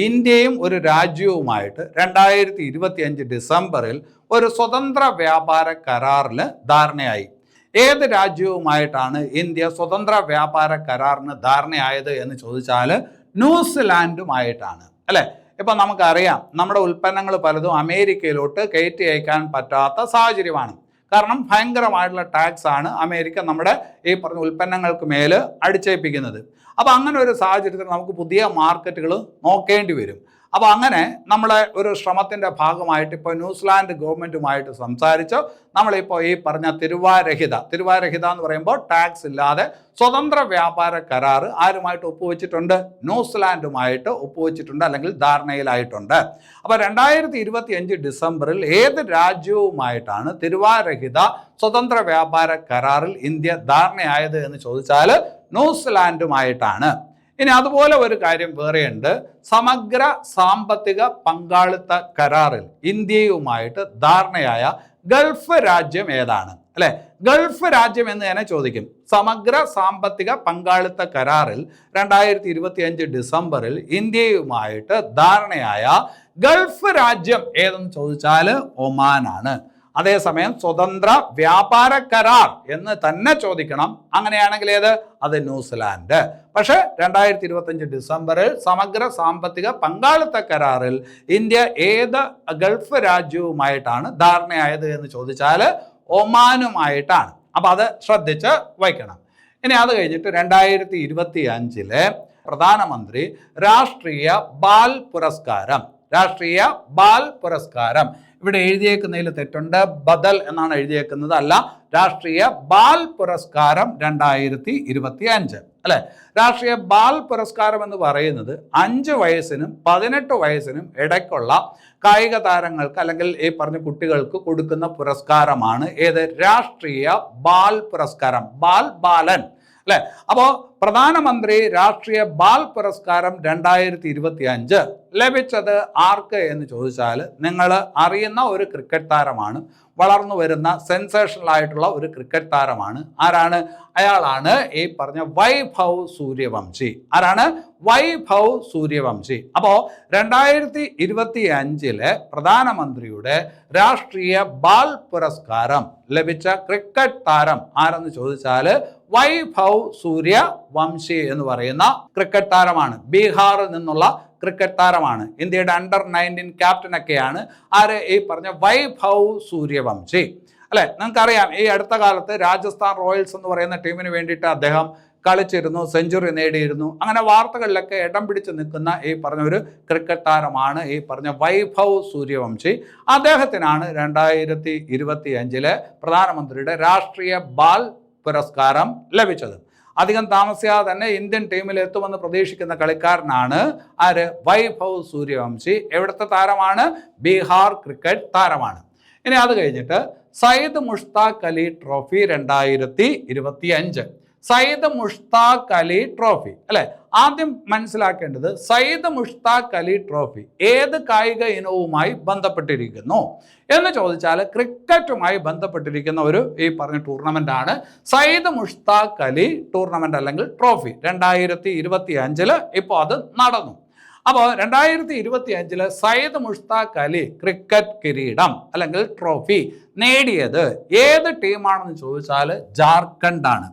ഇന്ത്യയും ഒരു രാജ്യവുമായിട്ട് 2025 ഡിസംബറിൽ ഒരു സ്വതന്ത്ര വ്യാപാര കരാറിൽ ധാരണയായി. ഏത് രാജ്യവുമായിട്ടാണ് ഇന്ത്യ സ്വതന്ത്ര വ്യാപാര കരാറിന് ധാരണയായത് എന്ന് ചോദിച്ചാൽ ന്യൂസിലാൻഡുമായിട്ടാണ്, അല്ലെ? ഇപ്പൊ നമുക്കറിയാം നമ്മുടെ ഉൽപ്പന്നങ്ങൾ പലതും അമേരിക്കയിലോട്ട് കയറ്റി അയക്കാൻ പറ്റാത്ത സാഹചര്യമാണ്. കാരണം ഭയങ്കരമായിട്ടുള്ള ടാക്സ് ആണ് അമേരിക്ക നമ്മുടെ ഈ പറഞ്ഞ ഉൽപ്പന്നങ്ങൾക്ക് മേൽ അടിച്ചേൽപ്പിക്കുന്നത്. അപ്പോൾ അങ്ങനെ ഒരു സാഹചര്യത്തിൽ നമുക്ക് പുതിയ മാർക്കറ്റുകൾ നോക്കേണ്ടി വരും. അപ്പോൾ അങ്ങനെ നമ്മളെ ഒരു ശ്രമത്തിൻ്റെ ഭാഗമായിട്ട് ഇപ്പോൾ ന്യൂസിലാൻഡ് ഗവൺമെൻറ്റുമായിട്ട് സംസാരിച്ചു. നമ്മളിപ്പോൾ ഈ പറഞ്ഞ തിരുവാരഹിത എന്ന് പറയുമ്പോൾ ടാക്സ് ഇല്ലാതെ സ്വതന്ത്ര വ്യാപാര കരാർ ആരുമായിട്ട് ഒപ്പുവെച്ചിട്ടുണ്ട്? ന്യൂസിലാൻഡുമായിട്ട് ഒപ്പുവെച്ചിട്ടുണ്ട്, അല്ലെങ്കിൽ ധാരണയിലായിട്ടുണ്ട്. അപ്പോൾ 2025 ഡിസംബറിൽ ഏത് രാജ്യവുമായിട്ടാണ് തിരുവാരഹിത സ്വതന്ത്ര വ്യാപാര കരാറിൽ ഇന്ത്യ ധാരണയായത് എന്ന് ചോദിച്ചാൽ ന്യൂസിലാൻഡുമായിട്ടാണ്. ഇനി അതുപോലെ ഒരു കാര്യം വേറെയുണ്ട്. സമഗ്ര സാമ്പത്തിക പങ്കാളിത്ത കരാറിൽ ഇന്ത്യയുമായിട്ട് ധാരണയായ ഗൾഫ് രാജ്യം ഏതാണ്? അല്ലെ, ഗൾഫ് രാജ്യം എന്ന് തന്നെ ചോദിക്കും. സമഗ്ര സാമ്പത്തിക പങ്കാളിത്ത കരാറിൽ 2025 ഡിസംബറിൽ ഇന്ത്യയുമായിട്ട് ധാരണയായ ഗൾഫ് രാജ്യം ഏതെന്ന് ചോദിച്ചാൽ ഒമാനാണ്. അതേസമയം സ്വതന്ത്ര വ്യാപാര കരാർ എന്ന് തന്നെ ചോദിക്കണം. അങ്ങനെയാണെങ്കിൽ ഏത്? അത് ന്യൂസിലാൻഡ്. പക്ഷേ 2025 ഡിസംബറിൽ സമഗ്ര സാമ്പത്തിക പങ്കാളിത്ത കരാറിൽ ഇന്ത്യ ഏത് ഗൾഫ് രാജ്യവുമായിട്ടാണ് ധാരണയായത് എന്ന് ചോദിച്ചാൽ ഒമാനുമായിട്ടാണ്. അപ്പം അത് ശ്രദ്ധിച്ച് വയ്ക്കണം. ഇനി അത് കഴിഞ്ഞിട്ട് 2025 പ്രധാനമന്ത്രി രാഷ്ട്രീയ ബാൽ പുരസ്കാരം ഇവിടെ എഴുതിയേക്കുന്നതിൽ തെറ്റുണ്ട്. ബദൽ എന്നാണ് എഴുതിയേക്കുന്നത്, അല്ല, രാഷ്ട്രീയ ബാൽ പുരസ്കാരം 2025 അല്ലെ. രാഷ്ട്രീയ ബാൽ പുരസ്കാരം എന്ന് പറയുന്നത് 5 വയസ്സിനും 18 വയസ്സിനും ഇടയ്ക്കുള്ള കായിക താരങ്ങൾക്ക് അല്ലെങ്കിൽ ഈ പറഞ്ഞ കുട്ടികൾക്ക് കൊടുക്കുന്ന പുരസ്കാരമാണ്. ഏത്? രാഷ്ട്രീയ ബാൽ പുരസ്കാരം. ബാലൻ അല്ലെ. അപ്പോൾ പ്രധാനമന്ത്രി രാഷ്ട്രീയ ബാൽ പുരസ്കാരം 2025 ലഭിച്ചത് ആർക്ക് എന്ന് ചോദിച്ചാൽ നിങ്ങൾ അറിയുന്ന ഒരു ക്രിക്കറ്റ് താരമാണ്, വളർന്നു വരുന്ന സെൻസേഷണൽ ആയിട്ടുള്ള ഒരു ക്രിക്കറ്റ് താരമാണ്. ആരാണ്? അയാളാണ് ഈ പറഞ്ഞ വൈഭവ് സൂര്യവംശി. ആരാണ്? വൈഭവ് സൂര്യവംശി. അപ്പോൾ 2025 പ്രധാനമന്ത്രിയുടെ രാഷ്ട്രീയ ബാൽ പുരസ്കാരം ലഭിച്ച ക്രിക്കറ്റ് താരം ആരെന്ന് ചോദിച്ചാൽ വൈഭവ് സൂര്യവംശി എന്ന് പറയുന്ന ക്രിക്കറ്റ് താരമാണ്. ബീഹാറിൽ നിന്നുള്ള ക്രിക്കറ്റ് താരമാണ്. ഇന്ത്യയുടെ അണ്ടർ-19 ക്യാപ്റ്റനൊക്കെയാണ് ആര്? ഈ പറഞ്ഞ വൈഭവ് സൂര്യവംശി അല്ലെ. നിങ്ങൾക്കറിയാം, ഈ അടുത്ത കാലത്ത് രാജസ്ഥാൻ റോയൽസ് എന്ന് പറയുന്ന ടീമിന് വേണ്ടിയിട്ട് അദ്ദേഹം കളിച്ചിരുന്നു, സെഞ്ചുറി നേടിയിരുന്നു. അങ്ങനെ വാർത്തകളിലൊക്കെ ഇടം പിടിച്ച് നിൽക്കുന്ന ഈ പറഞ്ഞ ഒരു ക്രിക്കറ്റ് താരമാണ് ഈ പറഞ്ഞ വൈഭവ് സൂര്യവംശി. അദ്ദേഹത്തിനാണ് 2025 പ്രധാനമന്ത്രിയുടെ രാഷ്ട്രീയ ബാൽ പുരസ്കാരം ലഭിച്ചത്. അധികം താമസിയാതെ തന്നെ ഇന്ത്യൻ ടീമിൽ എത്തുമെന്ന് പ്രതീക്ഷിക്കുന്ന കളിക്കാരനാണ് ആര്? വൈഭവ് സൂര്യവംശി. എവിടുത്തെ താരമാണ്? ബീഹാർ ക്രിക്കറ്റ് താരമാണ്. ഇനി അത് കഴിഞ്ഞിട്ട് സയ്യിദ് മുഷ്താഖ് അലി ട്രോഫി 2025. സയ്യിദ് മുഷ്താഖ് അലി ട്രോഫി അല്ലെ. ആദ്യം മനസ്സിലാക്കേണ്ടത് സയ്യിദ് മുഷ്താഖ് അലി ട്രോഫി ഏത് കായിക ഇനവുമായി ബന്ധപ്പെട്ടിരിക്കുന്നു എന്ന് ചോദിച്ചാൽ ക്രിക്കറ്റുമായി ബന്ധപ്പെട്ടിരിക്കുന്ന ഒരു ഈ പറഞ്ഞ ടൂർണമെന്റ് ആണ് സയ്യിദ് മുഷ്താഖ് അലി ടൂർണമെന്റ് അല്ലെങ്കിൽ ട്രോഫി. 2025 ഇപ്പോൾ അത് നടന്നു. അപ്പോൾ 2025 സയ്യിദ് മുഷ്താഖ് അലി ക്രിക്കറ്റ് കിരീടം അല്ലെങ്കിൽ ട്രോഫി നേടിയത് ഏത് ടീമാണെന്ന് ചോദിച്ചാൽ ജാർഖണ്ഡ് ആണ്.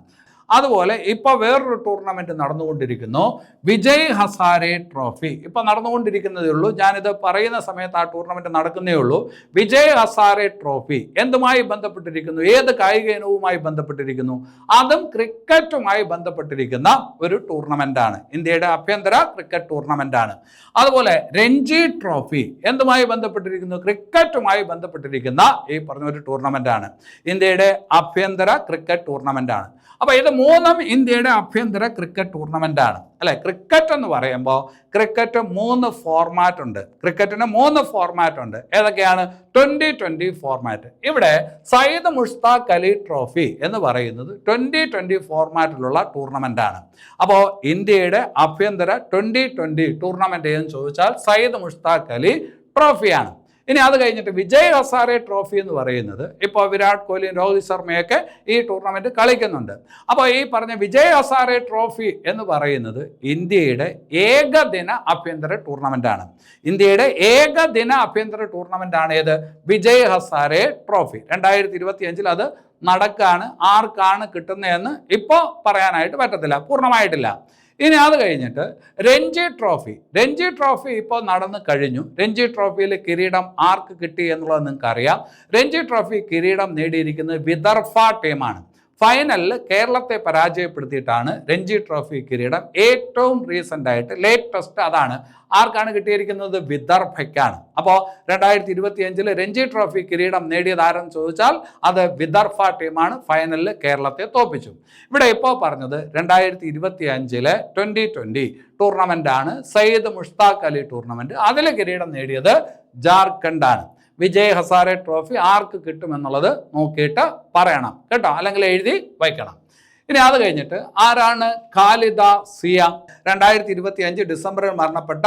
അതുപോലെ ഇപ്പോൾ വേറൊരു ടൂർണമെന്റ് നടന്നുകൊണ്ടിരിക്കുന്നു, വിജയ് ഹസാരെ ട്രോഫി. ഇപ്പൊ നടന്നുകൊണ്ടിരിക്കുന്നതേ ഉള്ളൂ, ഞാനിത് പറയുന്ന സമയത്ത് ആ ടൂർണമെന്റ് നടക്കുന്നേ ഉള്ളൂ. വിജയ് ഹസാരെ ട്രോഫി എന്തുമായി ബന്ധപ്പെട്ടിരിക്കുന്നു? ഏത് കായിക ഇനവുമായി ബന്ധപ്പെട്ടിരിക്കുന്നു? അതും ക്രിക്കറ്റുമായി ബന്ധപ്പെട്ടിരിക്കുന്ന ഒരു ടൂർണമെന്റ് ആണ്. ഇന്ത്യയുടെ ആഭ്യന്തര ക്രിക്കറ്റ് ടൂർണമെന്റ് ആണ്. അതുപോലെ രഞ്ജി ട്രോഫി എന്തുമായി ബന്ധപ്പെട്ടിരിക്കുന്നു? ക്രിക്കറ്റുമായി ബന്ധപ്പെട്ടിരിക്കുന്ന ഈ പറഞ്ഞ ഒരു ടൂർണമെന്റ് ആണ്. ഇന്ത്യയുടെ ആഭ്യന്തര ക്രിക്കറ്റ് ടൂർണമെന്റ് ആണ്. അപ്പോൾ ഇത് മൂന്നും ഇന്ത്യയുടെ ആഭ്യന്തര ക്രിക്കറ്റ് ടൂർണമെന്റ് ആണ് അല്ലെ. ക്രിക്കറ്റ് എന്ന് പറയുമ്പോൾ ക്രിക്കറ്റ് 3 ഫോർമാറ്റ് ഉണ്ട്. ക്രിക്കറ്റിന് 3 ഫോർമാറ്റ് ഉണ്ട്. ഏതൊക്കെയാണ്? 2020 ഫോർമാറ്റ്. ഇവിടെ സയ്യിദ് മുഷ്താഖ് അലി ട്രോഫി എന്ന് പറയുന്നത് 2020 ഫോർമാറ്റിലുള്ള ടൂർണമെന്റ് ആണ്. അപ്പോൾ ഇന്ത്യയുടെ ആഭ്യന്തര 2020 ടൂർണമെന്റ് എന്ന് ചോദിച്ചാൽ സയ്യിദ് മുഷ്താഖ് അലി ട്രോഫിയാണ്. ഇനി അത് കഴിഞ്ഞിട്ട് വിജയ് ഹസാരെ ട്രോഫി എന്ന് പറയുന്നത് ഇപ്പോൾ വിരാട് കോഹ്ലിയും രോഹിത് ശർമ്മയൊക്കെ ഈ ടൂർണമെന്റ് കളിക്കുന്നുണ്ട്. അപ്പോൾ ഈ പറഞ്ഞ വിജയ് ഹസാരെ ട്രോഫി എന്ന് പറയുന്നത് ഇന്ത്യയുടെ ഏകദിന ആഭ്യന്തര ടൂർണമെന്റ് ആണ്. ഇന്ത്യയുടെ ഏകദിന ആഭ്യന്തര ടൂർണമെന്റ് ആണ് ഏത്? വിജയ് ഹസാരെ ട്രോഫി. 2025 അത് നടക്കാണ്. ആർക്കാണ് കിട്ടുന്നതെന്ന് ഇപ്പോൾ പറയാനായിട്ട് പറ്റത്തില്ല, പൂർണ്ണമായിട്ടില്ല. ഇനി അത് കഴിഞ്ഞിട്ട് രഞ്ജി ട്രോഫി ഇപ്പോൾ നടന്നു കഴിഞ്ഞു. രഞ്ജി ട്രോഫിയിൽ കിരീടം ആർക്ക് കിട്ടി എന്നുള്ളത് നിങ്ങൾക്ക് അറിയാം. രഞ്ജി ട്രോഫി കിരീടം നേടിയിരിക്കുന്നത് വിദർഭ ടീമാണ്. ഫൈനലിൽ കേരളത്തെ പരാജയപ്പെടുത്തിയിട്ടാണ് രഞ്ജി ട്രോഫി കിരീടം ഏറ്റവും റീസെൻ്റ് ആയിട്ട് ലേറ്റസ്റ്റ് അതാണ് ആർക്കാണ് കിട്ടിയിരിക്കുന്നത്? വിദർഭയ്ക്കാണ്. അപ്പോൾ 2025 രഞ്ജി ട്രോഫി കിരീടം നേടിയത് ആരെന്ന് ചോദിച്ചാൽ അത് വിദർഭ ടീമാണ്. ഫൈനലിൽ കേരളത്തെ തോൽപ്പിച്ചു. ഇവിടെ ഇപ്പോൾ പറഞ്ഞത് 2025 2020 ടൂർണമെൻ്റാണ്, സയ്യിദ് മുഷ്താഖ് അലി ടൂർണമെൻറ്റ്. അതിൽ കിരീടം നേടിയത് ജാർഖണ്ഡാണ്. വിജയ് ഹസാരെ ട്രോഫി ആർക്ക് കിട്ടുമെന്നുള്ളത് നോക്കിയിട്ട് പറയണം കേട്ടോ, അല്ലെങ്കിൽ എഴുതി വയ്ക്കണം. ഇനി അത് കഴിഞ്ഞിട്ട് ആരാണ് ഖാലിദ സിയ? 2025 ഡിസംബറിൽ മരണപ്പെട്ട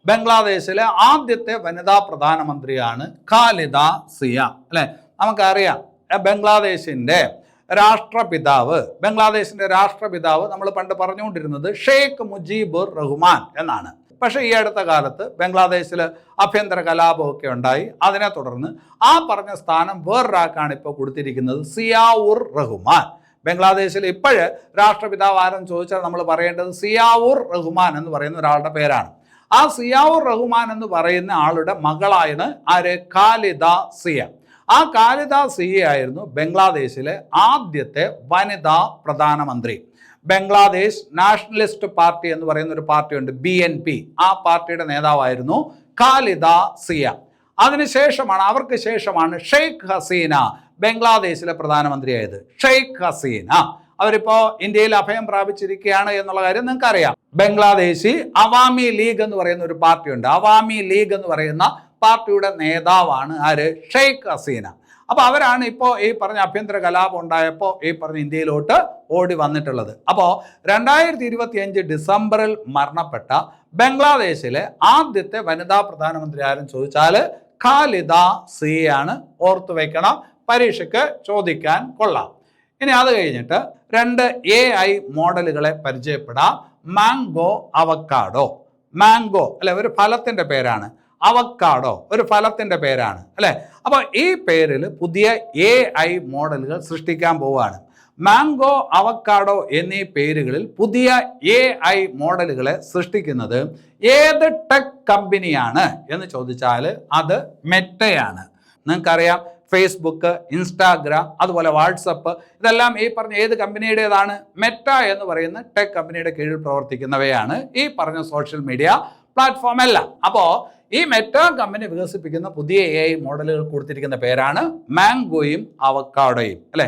ബംഗ്ലാദേശിലെ ആദ്യത്തെ വനിതാ പ്രധാനമന്ത്രിയാണ് ഖാലിദ സിയ. അല്ലെ, നമുക്കറിയാം ബംഗ്ലാദേശിന്റെ രാഷ്ട്രപിതാവ് നമ്മൾ പണ്ട് പറഞ്ഞുകൊണ്ടിരുന്നത് ഷെയ്ഖ് മുജീബുർ റഹ്മാൻ എന്നാണ്. പക്ഷേ ഈ അടുത്ത കാലത്ത് ബംഗ്ലാദേശിൽ ആഭ്യന്തര കലാപമൊക്കെ ഉണ്ടായി. അതിനെ തുടർന്ന് ആ പറഞ്ഞ സ്ഥാനം വേറൊരാൾക്കാണ് ഇപ്പോൾ കൊടുത്തിരിക്കുന്നത്, സിയാവുർ റഹ്മാൻ. ബംഗ്ലാദേശിൽ ഇപ്പോഴ് രാഷ്ട്രപിതാവ് ആരെന്ന് ചോദിച്ചാൽ നമ്മൾ പറയേണ്ടത് സിയാവുർ റഹ്മാൻ എന്ന് പറയുന്ന ഒരാളുടെ പേരാണ്. ആ സിയാവുർ റഹ്മാൻ എന്ന് പറയുന്ന ആളുടെ മകളാണ് ആര്? ഖാലിദ സിയ. ആ ഖാലിദ സിയ ആയിരുന്നു ബംഗ്ലാദേശിലെ ആദ്യത്തെ വനിതാ പ്രധാനമന്ത്രി. ബംഗ്ലാദേശ് നാഷണലിസ്റ്റ് പാർട്ടി എന്ന് പറയുന്ന ഒരു പാർട്ടിയുണ്ട്, BNP. ആ പാർട്ടിയുടെ നേതാവായിരുന്നു ഖാലിദ സിയ. അവർക്ക് ശേഷമാണ് ഷെയ്ഖ് ഹസീന ബംഗ്ലാദേശിലെ പ്രധാനമന്ത്രിയായത്. ഷെയ്ഖ് ഹസീന അവരിപ്പോ ഇന്ത്യയിൽ അഭയം പ്രാപിച്ചിരിക്കുകയാണ് എന്നുള്ള കാര്യം നിങ്ങൾക്ക് അറിയാം. ബംഗ്ലാദേശി അവാമി ലീഗ് എന്ന് പറയുന്ന ഒരു പാർട്ടിയുണ്ട്. അവാമി ലീഗ് എന്ന് പറയുന്ന പാർട്ടിയുടെ നേതാവാണ് ആര്? ഷെയ്ഖ് ഹസീന. അപ്പോൾ അവരാണ് ഇപ്പോൾ ഈ പറഞ്ഞ ആഭ്യന്തര കലാപം ഉണ്ടായപ്പോൾ ഈ പറഞ്ഞ ഇന്ത്യയിലോട്ട് ഓടി വന്നിട്ടുള്ളത്. അപ്പോൾ 2025 ഡിസംബറിൽ മരണപ്പെട്ട ബംഗ്ലാദേശിലെ ആദ്യത്തെ വനിതാ പ്രധാനമന്ത്രി ആരും ചോദിച്ചാൽ ഖാലിദ സിയയാണ്. ഓർത്തു വയ്ക്കണം, പരീക്ഷയ്ക്ക് ചോദിക്കാൻ കൊള്ളാം. ഇനി അത് കഴിഞ്ഞിട്ട് 2 AI മോഡലുകളെ പരിചയപ്പെടാം. Mango, avocado. മാംഗോ അല്ലെ ഒരു ഫലത്തിൻ്റെ പേരാണ്, അവക്കാഡോ ഒരു ഫലത്തിൻ്റെ പേരാണ് അല്ലേ. അപ്പോൾ ഈ പേരിൽ പുതിയ AI മോഡലുകൾ സൃഷ്ടിക്കാൻ പോവുകയാണ്. മാംഗോ, അവക്കാഡോ എന്നീ പേരുകളിൽ പുതിയ AI മോഡലുകളെ സൃഷ്ടിക്കുന്നത് ഏത് ടെക് കമ്പനിയാണ് എന്ന് ചോദിച്ചാൽ അത് മെറ്റയാണ്. നിങ്ങൾക്കറിയാം ഫേസ്ബുക്ക്, ഇൻസ്റ്റാഗ്രാം, അതുപോലെ വാട്സപ്പ്, ഇതെല്ലാം ഈ പറഞ്ഞ ഏത് കമ്പനിയുടേതാണ്? മെറ്റ എന്ന് പറയുന്ന ടെക് കമ്പനിയുടെ കീഴിൽ പ്രവർത്തിക്കുന്നവയാണ് ഈ പറഞ്ഞ സോഷ്യൽ മീഡിയ പ്ലാറ്റ്ഫോം എല്ലാം. അപ്പോൾ ഈ മെറ്റ കമ്പനി വികസിപ്പിക്കുന്ന പുതിയ AI മോഡലുകൾ കൊടുത്തിരിക്കുന്ന പേരാണ് മാംഗോയും അവക്കാഡോയും അല്ലെ.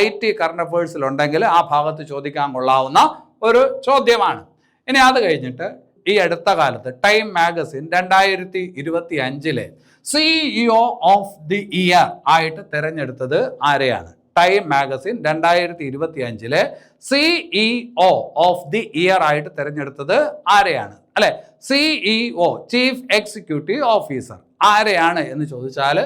IT കറണ്ട് അഫയേഴ്സിൽ ഉണ്ടെങ്കിൽ ആ ഭാഗത്ത് ചോദിക്കാൻ കൊള്ളാവുന്ന ഒരു ചോദ്യമാണ്. ഇനി അത് കഴിഞ്ഞിട്ട് ഈ അടുത്ത കാലത്ത് time magazine 2025 CEO of the year ആയിട്ട് തിരഞ്ഞെടുത്തത് ആരെയാണ്? Time magazine 2025 CEO of the year ആയിട്ട് തിരഞ്ഞെടുത്തത് ആരെയാണ്? അല്ലെ, CEO ചീഫ് എക്സിക്യൂട്ടീവ് ഓഫീസർ ആരെയാണ് എന്ന് ചോദിച്ചാൽ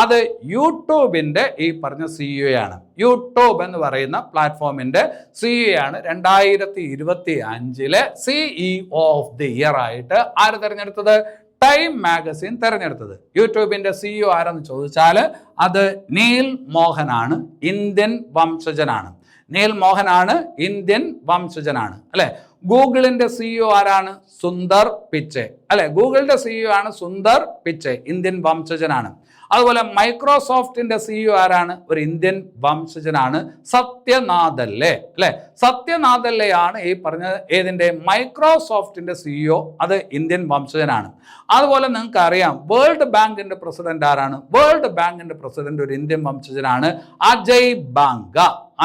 അത് യൂട്യൂബിൻ്റെ ഈ പറഞ്ഞ CEO ആണ്. യൂട്യൂബ് എന്ന് പറയുന്ന പ്ലാറ്റ്ഫോമിൻ്റെ CEO ആണ് 2025 CEO ഓഫ് ദി ഇയർ ആയിട്ട് ആര് തിരഞ്ഞെടുത്തത്? ടൈം മാഗസിൻ തിരഞ്ഞെടുത്തത്. യൂട്യൂബിൻ്റെ CEO ആരെന്ന് ചോദിച്ചാൽ അത് നീൽ മോഹനാണ്, ഇന്ത്യൻ വംശജനാണ്. നീൽ മോഹനാണ് ഇന്ത്യൻ വംശജനാണ് അല്ലെ. ഗൂഗിളിന്റെ CEO ആരാണ്? സുന്ദർ പിച്ചെ അല്ലെ. ഗൂഗിളിന്റെ CEO ആണ് സുന്ദർ പിച്ചെ, ഇന്ത്യൻ വംശജനാണ്. അതുപോലെ മൈക്രോസോഫ്റ്റിന്റെ CEO ആരാണ്? ഒരു ഇന്ത്യൻ വംശജനാണ്, സത്യനാദല്ലെ അല്ലെ. സത്യനാദല്ലെയാണ് ഈ പറഞ്ഞ ഏതിൻ്റെ? മൈക്രോസോഫ്റ്റിന്റെ CEO, അത് ഇന്ത്യൻ വംശജനാണ്. അതുപോലെ നിങ്ങൾക്ക് അറിയാം വേൾഡ് ബാങ്കിന്റെ പ്രസിഡന്റ് ആരാണ്? വേൾഡ് ബാങ്കിന്റെ പ്രസിഡന്റ് ഒരു ഇന്ത്യൻ വംശജനാണ്, അജയ് ബാങ്ക.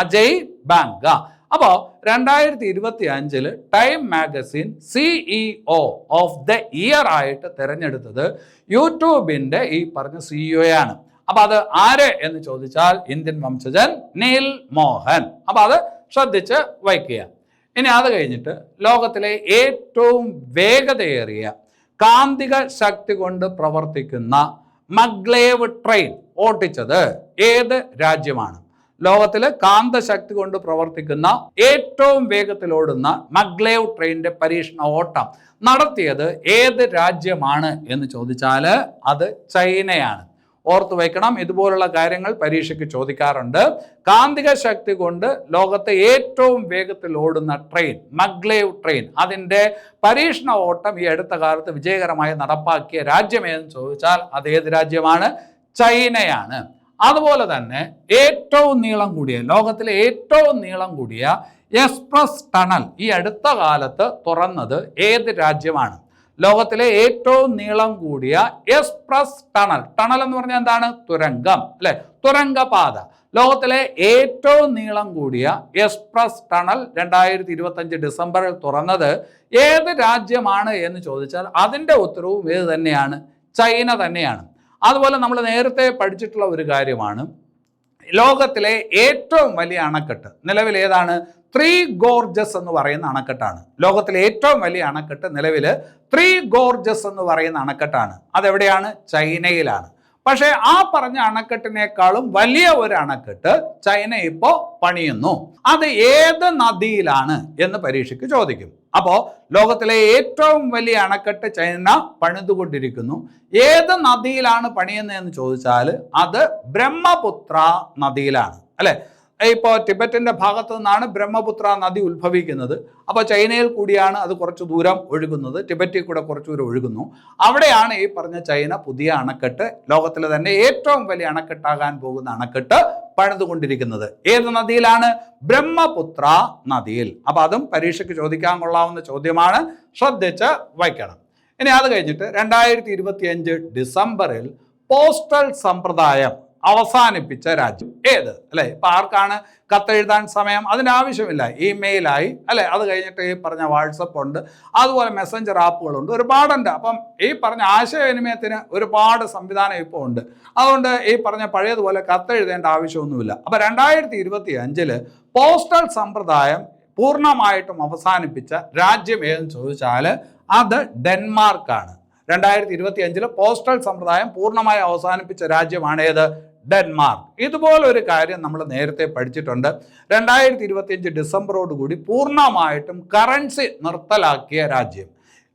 അജയ് ബാങ്ക. അപ്പോൾ 2025 time magazine CEO of the year ആയിട്ട് തിരഞ്ഞെടുത്തത് യൂട്യൂബിൻ്റെ ഈ പറഞ്ഞ CEO ആണ്. അപ്പോൾ അത് ആര് എന്ന് ചോദിച്ചാൽ ഇന്ത്യൻ വംശജൻ നീൽ മോഹൻ. അപ്പോൾ അത് ശ്രദ്ധിച്ച് വയ്ക്കുക. ഇനി അത് കഴിഞ്ഞിട്ട് ലോകത്തിലെ ഏറ്റവും വേഗതയേറിയ കാന്തിക ശക്തി കൊണ്ട് പ്രവർത്തിക്കുന്ന മഗ്ലേവ് ട്രെയിൻ ഓട്ടിച്ചത് ഏത് രാജ്യമാണ്? ലോകത്തിൽ കാന്തശക്തി കൊണ്ട് പ്രവർത്തിക്കുന്ന ഏറ്റവും വേഗത്തിലോടുന്ന മഗ്ലേവ് ട്രെയിനിന്റെ പരീക്ഷണ ഓട്ടം നടത്തിയത് ഏത് രാജ്യമാണ് എന്ന് ചോദിച്ചാൽ അത് ചൈനയാണ്. ഓർത്തു വയ്ക്കണം. ഇതുപോലുള്ള കാര്യങ്ങൾ പരീക്ഷയ്ക്ക് ചോദിക്കാറുണ്ട്. കാന്തിക ശക്തി കൊണ്ട് ലോകത്തെ ഏറ്റവും വേഗത്തിൽ ഓടുന്ന ട്രെയിൻ, മഗ്ലേവ് ട്രെയിൻ, അതിൻ്റെ പരീക്ഷണ ഓട്ടം ഈ അടുത്ത കാലത്ത് വിജയകരമായി നടപ്പാക്കിയ രാജ്യമേതെന്ന് ചോദിച്ചാൽ അത് ഏത് രാജ്യമാണ്? ചൈനയാണ്. അതുപോലെ തന്നെ ഏറ്റവും നീളം കൂടിയ, ലോകത്തിലെ ഏറ്റവും നീളം കൂടിയ എക്സ്പ്രസ് ടണൽ ഈ അടുത്ത കാലത്ത് തുറന്നത് ഏത് രാജ്യമാണ്? ലോകത്തിലെ ഏറ്റവും നീളം കൂടിയ എക്സ്പ്രസ് ടണൽ, ടണൽ എന്ന് പറഞ്ഞാൽ എന്താണ്? തുരങ്കം, അല്ലെ? തുരങ്കപാത. ലോകത്തിലെ ഏറ്റവും നീളം കൂടിയ എക്സ്പ്രസ് ടണൽ 2025 ഡിസംബറിൽ തുറന്നത് ഏത് രാജ്യമാണ് എന്ന് ചോദിച്ചാൽ അതിൻ്റെ ഉത്തരവും ഏത് തന്നെയാണ്? ചൈന തന്നെയാണ്. അതുപോലെ നമ്മൾ നേരത്തെ പഠിച്ചിട്ടുള്ള ഒരു കാര്യമാണ്, ലോകത്തിലെ ഏറ്റവും വലിയ അണക്കെട്ട് നിലവിൽ ഏതാണ്? ത്രീ ഗോർജസ് എന്ന് പറയുന്ന അണക്കെട്ടാണ്. ലോകത്തിലെ ഏറ്റവും വലിയ അണക്കെട്ട് നിലവിൽ ത്രീ ഗോർജസ് എന്ന് പറയുന്ന അണക്കെട്ടാണ്. അതെവിടെയാണ്? ചൈനയിലാണ്. പക്ഷേ ആ പറഞ്ഞ അണക്കെട്ടിനേക്കാളും വലിയ ഒരു അണക്കെട്ട് ചൈന ഇപ്പോൾ പണിയുന്നു. അത് ഏത് നദിയിലാണ് എന്ന് പരീക്ഷയ്ക്ക് ചോദിക്കും. അപ്പോൾ ലോകത്തിലെ ഏറ്റവും വലിയ അണക്കെട്ട് ചൈന പണിതുകൊണ്ടിരിക്കുന്നു. ഏത് നദിയിലാണ് പണിയുന്നതെന്ന് ചോദിച്ചാൽ അത് ബ്രഹ്മപുത്ര നദിയിലാണ്, അല്ലെ? ഇപ്പോൾ ടിബറ്റിൻ്റെ ഭാഗത്തു നിന്നാണ് ബ്രഹ്മപുത്ര നദി ഉത്ഭവിക്കുന്നത്. അപ്പോൾ ചൈനയിൽ കൂടിയാണ് അത് കുറച്ച് ദൂരം ഒഴുകുന്നത്, ടിബറ്റിൽ കൂടെ കുറച്ച് ദൂരം ഒഴുകുന്നു. അവിടെയാണ് ഈ പറഞ്ഞ ചൈന പുതിയ അണക്കെട്ട്, ലോകത്തിലെ തന്നെ ഏറ്റവും വലിയ അണക്കെട്ടാകാൻ പോകുന്ന അണക്കെട്ട് പണിതുകൊണ്ടിരിക്കുന്നത്. ഏത് നദിയിലാണ്? ബ്രഹ്മപുത്ര നദിയിൽ. അപ്പോൾ അതും പരീക്ഷയ്ക്ക് ചോദിക്കാൻ കൊള്ളാവുന്ന ചോദ്യമാണ്, ശ്രദ്ധിച്ച് വയ്ക്കണം. ഇനി അത് കഴിഞ്ഞിട്ട് 2025 ഡിസംബറിൽ പോസ്റ്റൽ സമ്പ്രദായം അവസാനിപ്പിച്ച രാജ്യം ഏത്? അല്ലെ? ഇപ്പൊ ആർക്കാണ് കത്തെഴുതാൻ സമയം? അതിന് ആവശ്യമില്ല, ഇമെയിലായി, അല്ലെ? അത് കഴിഞ്ഞിട്ട് ഈ പറഞ്ഞ വാട്സപ്പ് ഉണ്ട്, അതുപോലെ മെസ്സഞ്ചർ ആപ്പുകളുണ്ട്, ഒരുപാടുണ്ട്. അപ്പം ഈ പറഞ്ഞ ആശയവിനിമയത്തിന് ഒരുപാട് സംവിധാനം ഇപ്പോൾ ഉണ്ട്. അതുകൊണ്ട് ഈ പറഞ്ഞ പഴയതുപോലെ കത്തെഴുതേണ്ട ആവശ്യമൊന്നുമില്ല. അപ്പൊ 2025 പോസ്റ്റൽ സമ്പ്രദായം പൂർണ്ണമായിട്ടും അവസാനിപ്പിച്ച രാജ്യം ഏതെന്ന് ചോദിച്ചാൽ അത് ഡെൻമാർക്കാണ്. 2025 പോസ്റ്റൽ സമ്പ്രദായം പൂർണ്ണമായി അവസാനിപ്പിച്ച രാജ്യമാണ് ഏത്? ഡെൻമാർക്ക്. ഇതുപോലൊരു കാര്യം നമ്മൾ നേരത്തെ പഠിച്ചിട്ടുണ്ട്. 2025 ഡിസംബറോടുകൂടി പൂർണ്ണമായിട്ടും കറൻസി നിർത്തലാക്കിയ രാജ്യം,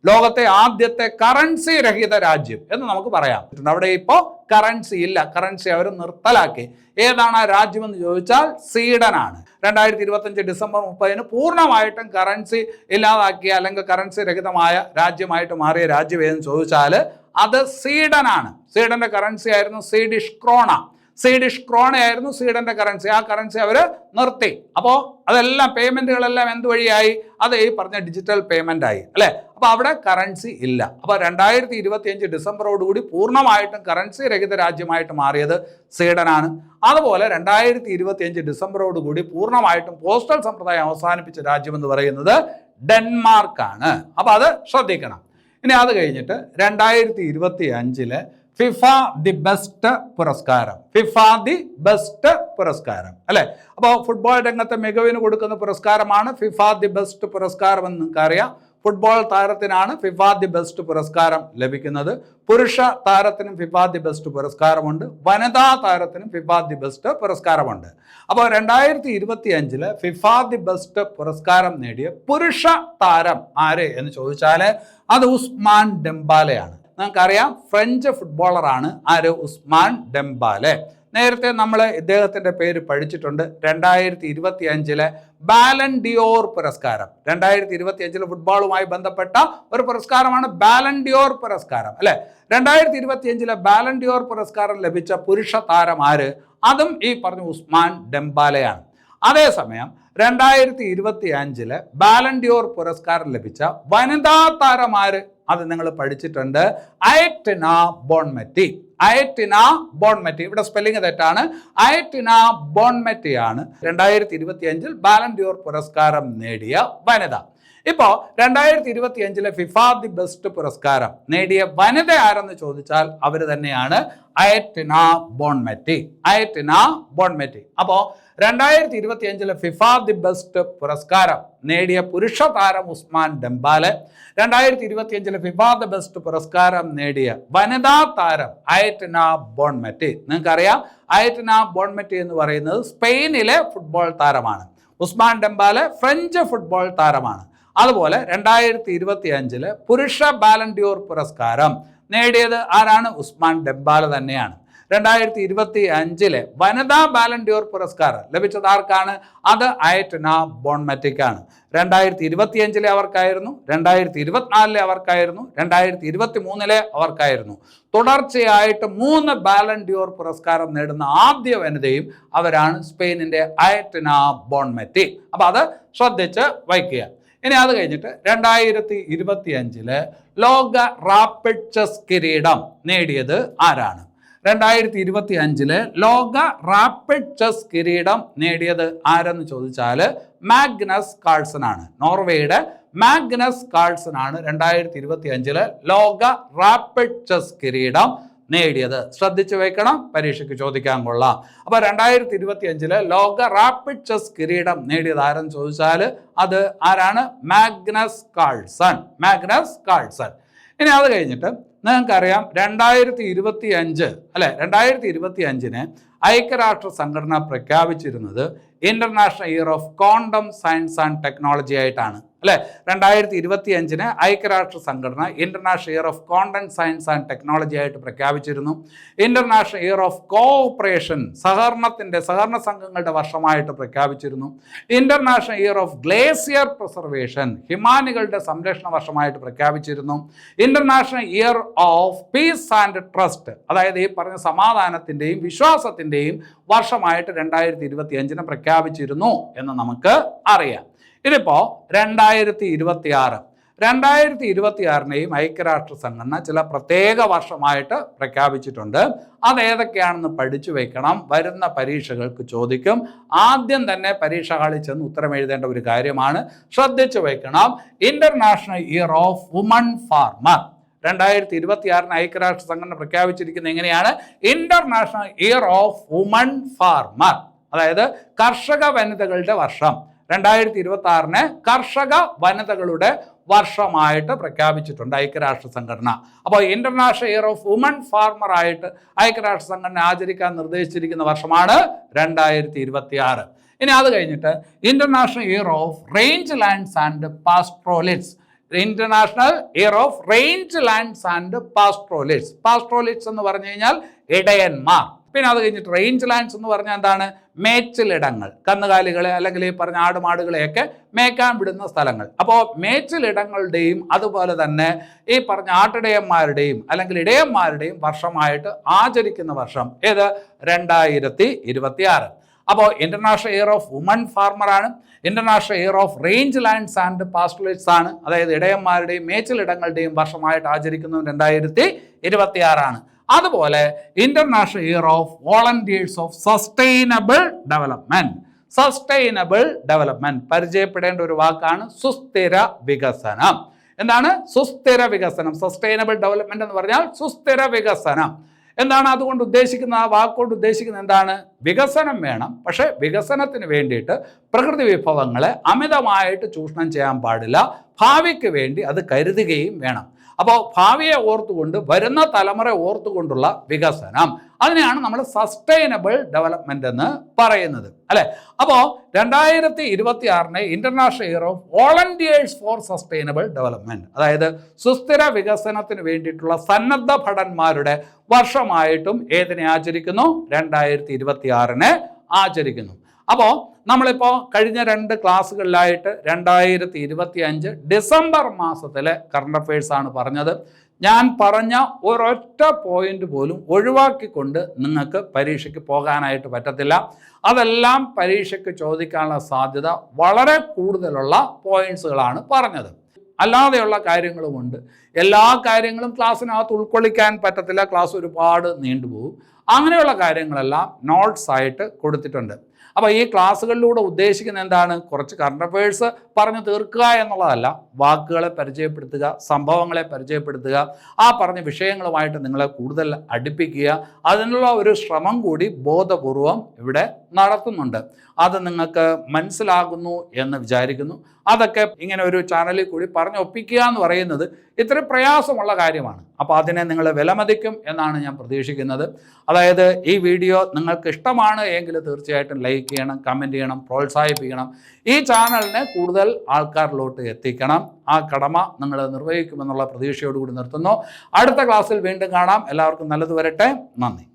ലോകത്തെ ആദ്യത്തെ കറൻസി രഹിത രാജ്യം എന്ന് നമുക്ക് പറയാം. അവിടെ ഇപ്പോൾ കറൻസി ഇല്ല, കറൻസി അവർ നിർത്തലാക്കി. ഏതാണ് ആ രാജ്യമെന്ന് ചോദിച്ചാൽ സ്വീഡനാണ്. 2025 ഡിസംബർ 30 പൂർണ്ണമായിട്ടും കറൻസി ഇല്ലാതാക്കിയ അല്ലെങ്കിൽ കറൻസി രഹിതമായ രാജ്യമായിട്ട് മാറിയ രാജ്യം ഏതെന്ന് ചോദിച്ചാൽ അത് സ്വീഡനാണ്. സ്വീഡന്റെ കറൻസി ആയിരുന്നു സ്വീഡിഷ് ക്രോണ. സ്വീഡിഷ് ക്രോണയായിരുന്നു സ്വീഡന്റെ കറൻസി. ആ കറൻസി അവർ നിർത്തി. അപ്പോൾ അതെല്ലാം പേയ്മെന്റുകളെല്ലാം എന്തുവഴിയായി? അത് ഈ പറഞ്ഞ ഡിജിറ്റൽ പേയ്മെന്റ് ആയി, അല്ലെ? അപ്പൊ അവിടെ കറൻസി ഇല്ല. അപ്പൊ 2025 ഡിസംബറോടുകൂടി പൂർണ്ണമായിട്ടും കറൻസി രഹിത രാജ്യമായിട്ട് മാറിയത് സ്വീഡനാണ്. അതുപോലെ 2025 ഡിസംബറോടുകൂടി പൂർണ്ണമായിട്ടും പോസ്റ്റൽ സമ്പ്രദായം അവസാനിപ്പിച്ച രാജ്യം എന്ന് പറയുന്നത് ഡെൻമാർക്കാണ്. അപ്പൊ അത് ശ്രദ്ധിക്കണം. ഇനി അത് കഴിഞ്ഞിട്ട് 2025 ഫിഫ ദി ബെസ്റ്റ് പുരസ്കാരം, ഫിഫ ദി ബെസ്റ്റ് പുരസ്കാരം, അല്ലെ? അപ്പോൾ ഫുട്ബോൾ രംഗത്തെ മികവിന് കൊടുക്കുന്ന പുരസ്കാരമാണ് ഫിഫ ദി ബെസ്റ്റ് പുരസ്കാരം എന്ന് നിങ്ങൾക്കറിയാം. ഫുട്ബോൾ താരത്തിനാണ് ഫിഫ ദി ബെസ്റ്റ് പുരസ്കാരം ലഭിക്കുന്നത്. പുരുഷ താരത്തിനും ഫിഫ ദി ബെസ്റ്റ് പുരസ്കാരമുണ്ട്, വനിതാ താരത്തിനും ഫിഫ ദി ബെസ്റ്റ് പുരസ്കാരമുണ്ട്. അപ്പോൾ 2025 ഫിഫ ദി ബെസ്റ്റ് പുരസ്കാരം നേടിയ പുരുഷ താരം ആര് എന്ന് ചോദിച്ചാൽ അത് ഉസ്മാൻ ഡെംബാലെയാണ്. നമുക്കറിയാം, ഫ്രഞ്ച് ഫുട്ബോളറാണ് ആര്? ഉസ്മാൻ ഡെംബാലെ. നേരത്തെ നമ്മൾ ഇദ്ദേഹത്തിൻ്റെ പേര് പഠിച്ചിട്ടുണ്ട്. 2025 ബാലൻ ഡിയോർ പുരസ്കാരം, 2025 ഫുട്ബോളുമായി ബന്ധപ്പെട്ട ഒരു പുരസ്കാരമാണ് ബാലൻ ഡിയോർ പുരസ്കാരം, അല്ലെ? 2025 ബാലൻ ഡിയോർ പുരസ്കാരം ലഭിച്ച പുരുഷ താരം ആര്? അതും ഈ പറഞ്ഞ ഉസ്മാൻ ഡെംബാലെയാണ്. അതേസമയം 2025 ബാലൻ ഡിയോർ പുരസ്കാരം ലഭിച്ച വനിതാ താരം ആര്? അത് നിങ്ങൾ പഠിച്ചിട്ടുണ്ട്, അയറ്റിന ബോൺമെറ്റി. അയറ്റിന ബോൺമെറ്റി, ഇവിടെ സ്പെല്ലിംഗ് തെറ്റാണ്, അയറ്റിന ബോൺമെറ്റി ആണ് 2025 ബാലൻ ഡിയോർ പുരസ്കാരം നേടിയ വനിത. ഇപ്പോൾ 2025 ഫിഫ ദി ബെസ്റ്റ് പുരസ്കാരം നേടിയ വനിത ആരെന്ന് ചോദിച്ചാൽ അവർ തന്നെയാണ് അയറ്റിന ബോൺമെറ്റി. അയറ്റിന ബോൺമെറ്റി. അപ്പോൾ 2025 ഫിഫ ദി ബെസ്റ്റ് പുരസ്കാരം നേടിയ പുരുഷ താരം ഉസ്മാൻ ഡെംബാലെ, 2025 ഫിഫ ദി ബെസ്റ്റ് പുരസ്കാരം നേടിയ വനിതാ താരം അയറ്റിന ബോൺമെറ്റി. നിങ്ങൾക്കറിയാം, അയറ്റിന ബോൺമെറ്റി എന്ന് പറയുന്നത് സ്പെയിനിലെ ഫുട്ബോൾ താരമാണ്. ഉസ്മാൻ ഡെംബാലെ ഫ്രഞ്ച് ഫുട്ബോൾ താരമാണ്. അതുപോലെ 2025 പുരുഷ ബാലൻ ഡിയോർ പുരസ്കാരം നേടിയത് ആരാണ്? ഉസ്മാൻ ഡെംബാലെ തന്നെയാണ്. 2025 വനിതാ ബാലൻഡിയോർ പുരസ്കാരം ലഭിച്ചത് ആർക്കാണ്? അത് അയറ്റ്ന ബോൺമെറ്റിക് ആണ്. 2025 അവർക്കായിരുന്നു, 2024 അവർക്കായിരുന്നു, 2023 അവർക്കായിരുന്നു. തുടർച്ചയായിട്ട് 3 ബാലൻഡിയോർ പുരസ്കാരം നേടുന്ന ആദ്യ വനിതയും അവരാണ്, സ്പെയിനിന്റെ അയറ്റ്ന ബോൺമെറ്റിക്. അപ്പൊ അത് ശ്രദ്ധിച്ച് വയ്ക്കുക. ഇനി അത് കഴിഞ്ഞിട്ട് 2025 ലോക റാപ്പിഡ് ചെസ് കിരീടം നേടിയത് ആരാണ്? 2025 ലോക റാപ്പിഡ് ചെസ് കിരീടം നേടിയത് ആരെന്ന് ചോദിച്ചാൽ മാഗ്നസ് കാൾസൺ ആണ്. നോർവേയുടെ മാഗ്നസ് കാൾസൺ ആണ് 2025 ലോക റാപ്പിഡ് ചെസ് കിരീടം നേടിയത്. ശ്രദ്ധിച്ചു വെക്കണം, പരീക്ഷയ്ക്ക് ചോദിക്കാൻ കൊള്ളാം. അപ്പൊ 2025 ലോക റാപ്പിഡ് ചെസ് കിരീടം നേടിയത് ആരെന്ന് ചോദിച്ചാൽ അത് ആരാണ്? Magnus Carlsen. Magnus Carlsen. ഇനി അത് കഴിഞ്ഞിട്ട് നിങ്ങൾക്കറിയാം 2025 അല്ലെ, 2025 ഐക്യരാഷ്ട്ര സംഘടന പ്രഖ്യാപിച്ചിരുന്നത് international year of quantum science and technology ആയിട്ടാണ് അല്ലെ. 2025 ഐക്യരാഷ്ട്ര സംഘടന international year of quantum science and technology ആയിട്ട് പ്രഖ്യാപിച്ചിരുന്നു. ഇന്റർനാഷണൽ ഇയർ ഓഫ് കോഓപ്പറേഷൻ, സഹകരണ സംഘങ്ങളുടെ വർഷമായിട്ട് പ്രഖ്യാപിച്ചിരുന്നു. International year of glacier preservation, ഹിമാനികളുടെ സംരക്ഷണ വർഷമായിട്ട് പ്രഖ്യാപിച്ചിരുന്നു. International year of peace and trust, അതായത് ഈ പറഞ്ഞ സമാധാനത്തിന്റെയും വിശ്വാസത്തിന്റെയും വർഷമായിട്ട് 2025 പ്രഖ്യാപിച്ചിരുന്നു എന്ന് നമുക്ക് അറിയാം. ഇതിപ്പോ 2026 ഐക്യരാഷ്ട്ര സംഘടന ചില പ്രത്യേക വർഷമായിട്ട് പ്രഖ്യാപിച്ചിട്ടുണ്ട്. അതേതൊക്കെയാണെന്ന് പഠിച്ചു വെക്കണം, വരുന്ന പരീക്ഷകൾക്ക് ചോദിക്കും. ആദ്യം തന്നെ പരീക്ഷ ഹാളിൽ ചെന്ന് ഉത്തരം എഴുതേണ്ട ഒരു കാര്യമാണ്, ശ്രദ്ധിച്ചു വെക്കണം. International year of woman farmer 2026 ഐക്യരാഷ്ട്ര സംഘടന പ്രഖ്യാപിച്ചിരിക്കുന്നത് എങ്ങനെയാണ്? International year of woman farmer, അതായത് കർഷക വനിതകളുടെ വർഷം. 2026 കർഷക വനിതകളുടെ വർഷമായിട്ട് പ്രഖ്യാപിച്ചിട്ടുണ്ട് ഐക്യരാഷ്ട്ര സംഘടന. അപ്പോൾ international year of woman farmer ആയിട്ട് ഐക്യരാഷ്ട്ര സംഘടന ആചരിക്കാൻ നിർദ്ദേശിച്ചിരിക്കുന്ന വർഷമാണ് 2026. ഇനി അത് കഴിഞ്ഞിട്ട് international year of rangelands and pastoralists, international year of rangelands and pastoralists. Pastoralists എന്ന് പറഞ്ഞു കഴിഞ്ഞാൽ ഇടയന്മാർ. പിന്നെ അത് കഴിഞ്ഞിട്ട് റേഞ്ച് ലാൻഡ്സ് എന്ന് പറഞ്ഞാൽ എന്താണ്? മേച്ചിലിടങ്ങൾ, കന്നുകാലികളെ അല്ലെങ്കിൽ ഈ പറഞ്ഞ ആടുമാടുകളെയൊക്കെ മേക്കാൻ വിടുന്ന സ്ഥലങ്ങൾ. അപ്പോൾ മേച്ചിലിടങ്ങളുടെയും അതുപോലെ തന്നെ ഈ പറഞ്ഞ ആട്ടിടയന്മാരുടെയും അല്ലെങ്കിൽ ഇടയന്മാരുടെയും വർഷമായിട്ട് ആചരിക്കുന്ന വർഷം ഏത്? 2026. അപ്പോൾ international year of woman farmer ആണ്, international year of rangelands and pastoralists ആണ്, അതായത് ഇടയന്മാരുടെയും മേച്ചിലിടങ്ങളുടെയും വർഷമായിട്ട് ആചരിക്കുന്നത് 2026 ആണ്. അതുപോലെ international year of volunteers of sustainable development. Sustainable development പരിചയപ്പെടേണ്ട ഒരു വാക്കാണ് സുസ്ഥിര വികസനം. എന്താണ് സുസ്ഥിര വികസനം? സസ്റ്റൈനബിൾ ഡെവലപ്മെന്റ് എന്ന് പറഞ്ഞാൽ സുസ്ഥിര വികസനം. എന്താണ് അതുകൊണ്ട് ഉദ്ദേശിക്കുന്നത്? ആ വാക്കുകൊണ്ട് ഉദ്ദേശിക്കുന്നത് എന്താണ്? വികസനം വേണം, പക്ഷെ വികസനത്തിന് വേണ്ടിയിട്ട് പ്രകൃതി വിഭവങ്ങളെ അമിതമായിട്ട് ചൂഷണം ചെയ്യാൻ പാടില്ല. ഭാവിക്ക് വേണ്ടി അത് കരുതുകയും വേണം. അപ്പോൾ ഭാവിയെ ഓർത്തുകൊണ്ട്, വരുന്ന തലമുറ ഓർത്തുകൊണ്ടുള്ള വികസനം, അതിനെയാണ് നമ്മൾ സസ്റ്റൈനബിൾ ഡെവലപ്മെന്റ് എന്ന് പറയുന്നത് അല്ലെ. അപ്പോൾ 2026 international year of volunteers four sustainable development, അതായത് സുസ്ഥിര വികസനത്തിന് വേണ്ടിയിട്ടുള്ള സന്നദ്ധ ഭടന്മാരുടെ വർഷമായിട്ടും ഏതിനെ ആചരിക്കുന്നു? 2026 ആചരിക്കുന്നു. അപ്പോൾ നമ്മളിപ്പോൾ കഴിഞ്ഞ 2 ക്ലാസ്സുകളിലായിട്ട് 2025 ഡിസംബർ മാസത്തിലെ കറണ്ട് അഫയേഴ്സ് ആണ് പറഞ്ഞത്. ഞാൻ പറഞ്ഞ ഒരൊറ്റ പോയിന്റ് പോലും ഒഴിവാക്കിക്കൊണ്ട് നിങ്ങൾക്ക് പരീക്ഷയ്ക്ക് പോകാനായിട്ട് പറ്റത്തില്ല. അതെല്ലാം പരീക്ഷയ്ക്ക് ചോദിക്കാനുള്ള സാധ്യത വളരെ കൂടുതലുള്ള പോയിന്റ്സുകളാണ് പറഞ്ഞത്. അല്ലാതെയുള്ള കാര്യങ്ങളുമുണ്ട്. എല്ലാ കാര്യങ്ങളും ക്ലാസ്സിനകത്ത് ഉൾക്കൊള്ളിക്കാൻ പറ്റത്തില്ല, ക്ലാസ് ഒരുപാട് നീണ്ടുപോകും. അങ്ങനെയുള്ള കാര്യങ്ങളെല്ലാം നോട്ട്സ് ആയിട്ട് കൊടുത്തിട്ടുണ്ട്. അപ്പോൾ ഈ ക്ലാസ്സുകളിലൂടെ ഉദ്ദേശിക്കുന്നത് എന്താണ്? കുറച്ച് കറണ്ട് അഫയേഴ്സ് പറഞ്ഞു തീർക്കുക എന്നുള്ളതല്ല, വാക്കുകളെ പരിചയപ്പെടുത്തുക, സംഭവങ്ങളെ പരിചയപ്പെടുത്തുക, ആ പറഞ്ഞ വിഷയങ്ങളുമായിട്ട് നിങ്ങളെ കൂടുതൽ അടുപ്പിക്കുക. അതിനുള്ള ഒരു ശ്രമം കൂടി ബോധപൂർവം ഇവിടെ നടത്തുന്നുണ്ട്. അത് നിങ്ങൾക്ക് മനസ്സിലാകുന്നു എന്ന് വിചാരിക്കുന്നു. അതൊക്കെ ഇങ്ങനെ ഒരു ചാനലിൽ കൂടി പറഞ്ഞൊപ്പിക്കുക എന്ന് പറയുന്നത് ഇത്ര പ്രയാസമുള്ള കാര്യമാണ്. അപ്പോൾ അതിനെ നിങ്ങൾ വിലമതിക്കും എന്നാണ് ഞാൻ പ്രതീക്ഷിക്കുന്നത്. അതായത് ഈ വീഡിയോ നിങ്ങൾക്ക് ഇഷ്ടമാണ് എങ്കിൽ തീർച്ചയായിട്ടും ലൈക്ക് ചെയ്യണം, കമൻറ്റ് ചെയ്യണം, പ്രോത്സാഹിപ്പിക്കണം. ഈ ചാനലിനെ കൂടുതൽ ആൾക്കാരിലോട്ട് എത്തിക്കണം. ആ കടമ നിങ്ങൾ നിർവഹിക്കുമെന്നുള്ള പ്രതീക്ഷയോടുകൂടി നിർത്തുന്നു. അടുത്ത ക്ലാസ്സിൽ വീണ്ടും കാണാം. എല്ലാവർക്കും നല്ലത് വരട്ടെ. നന്ദി.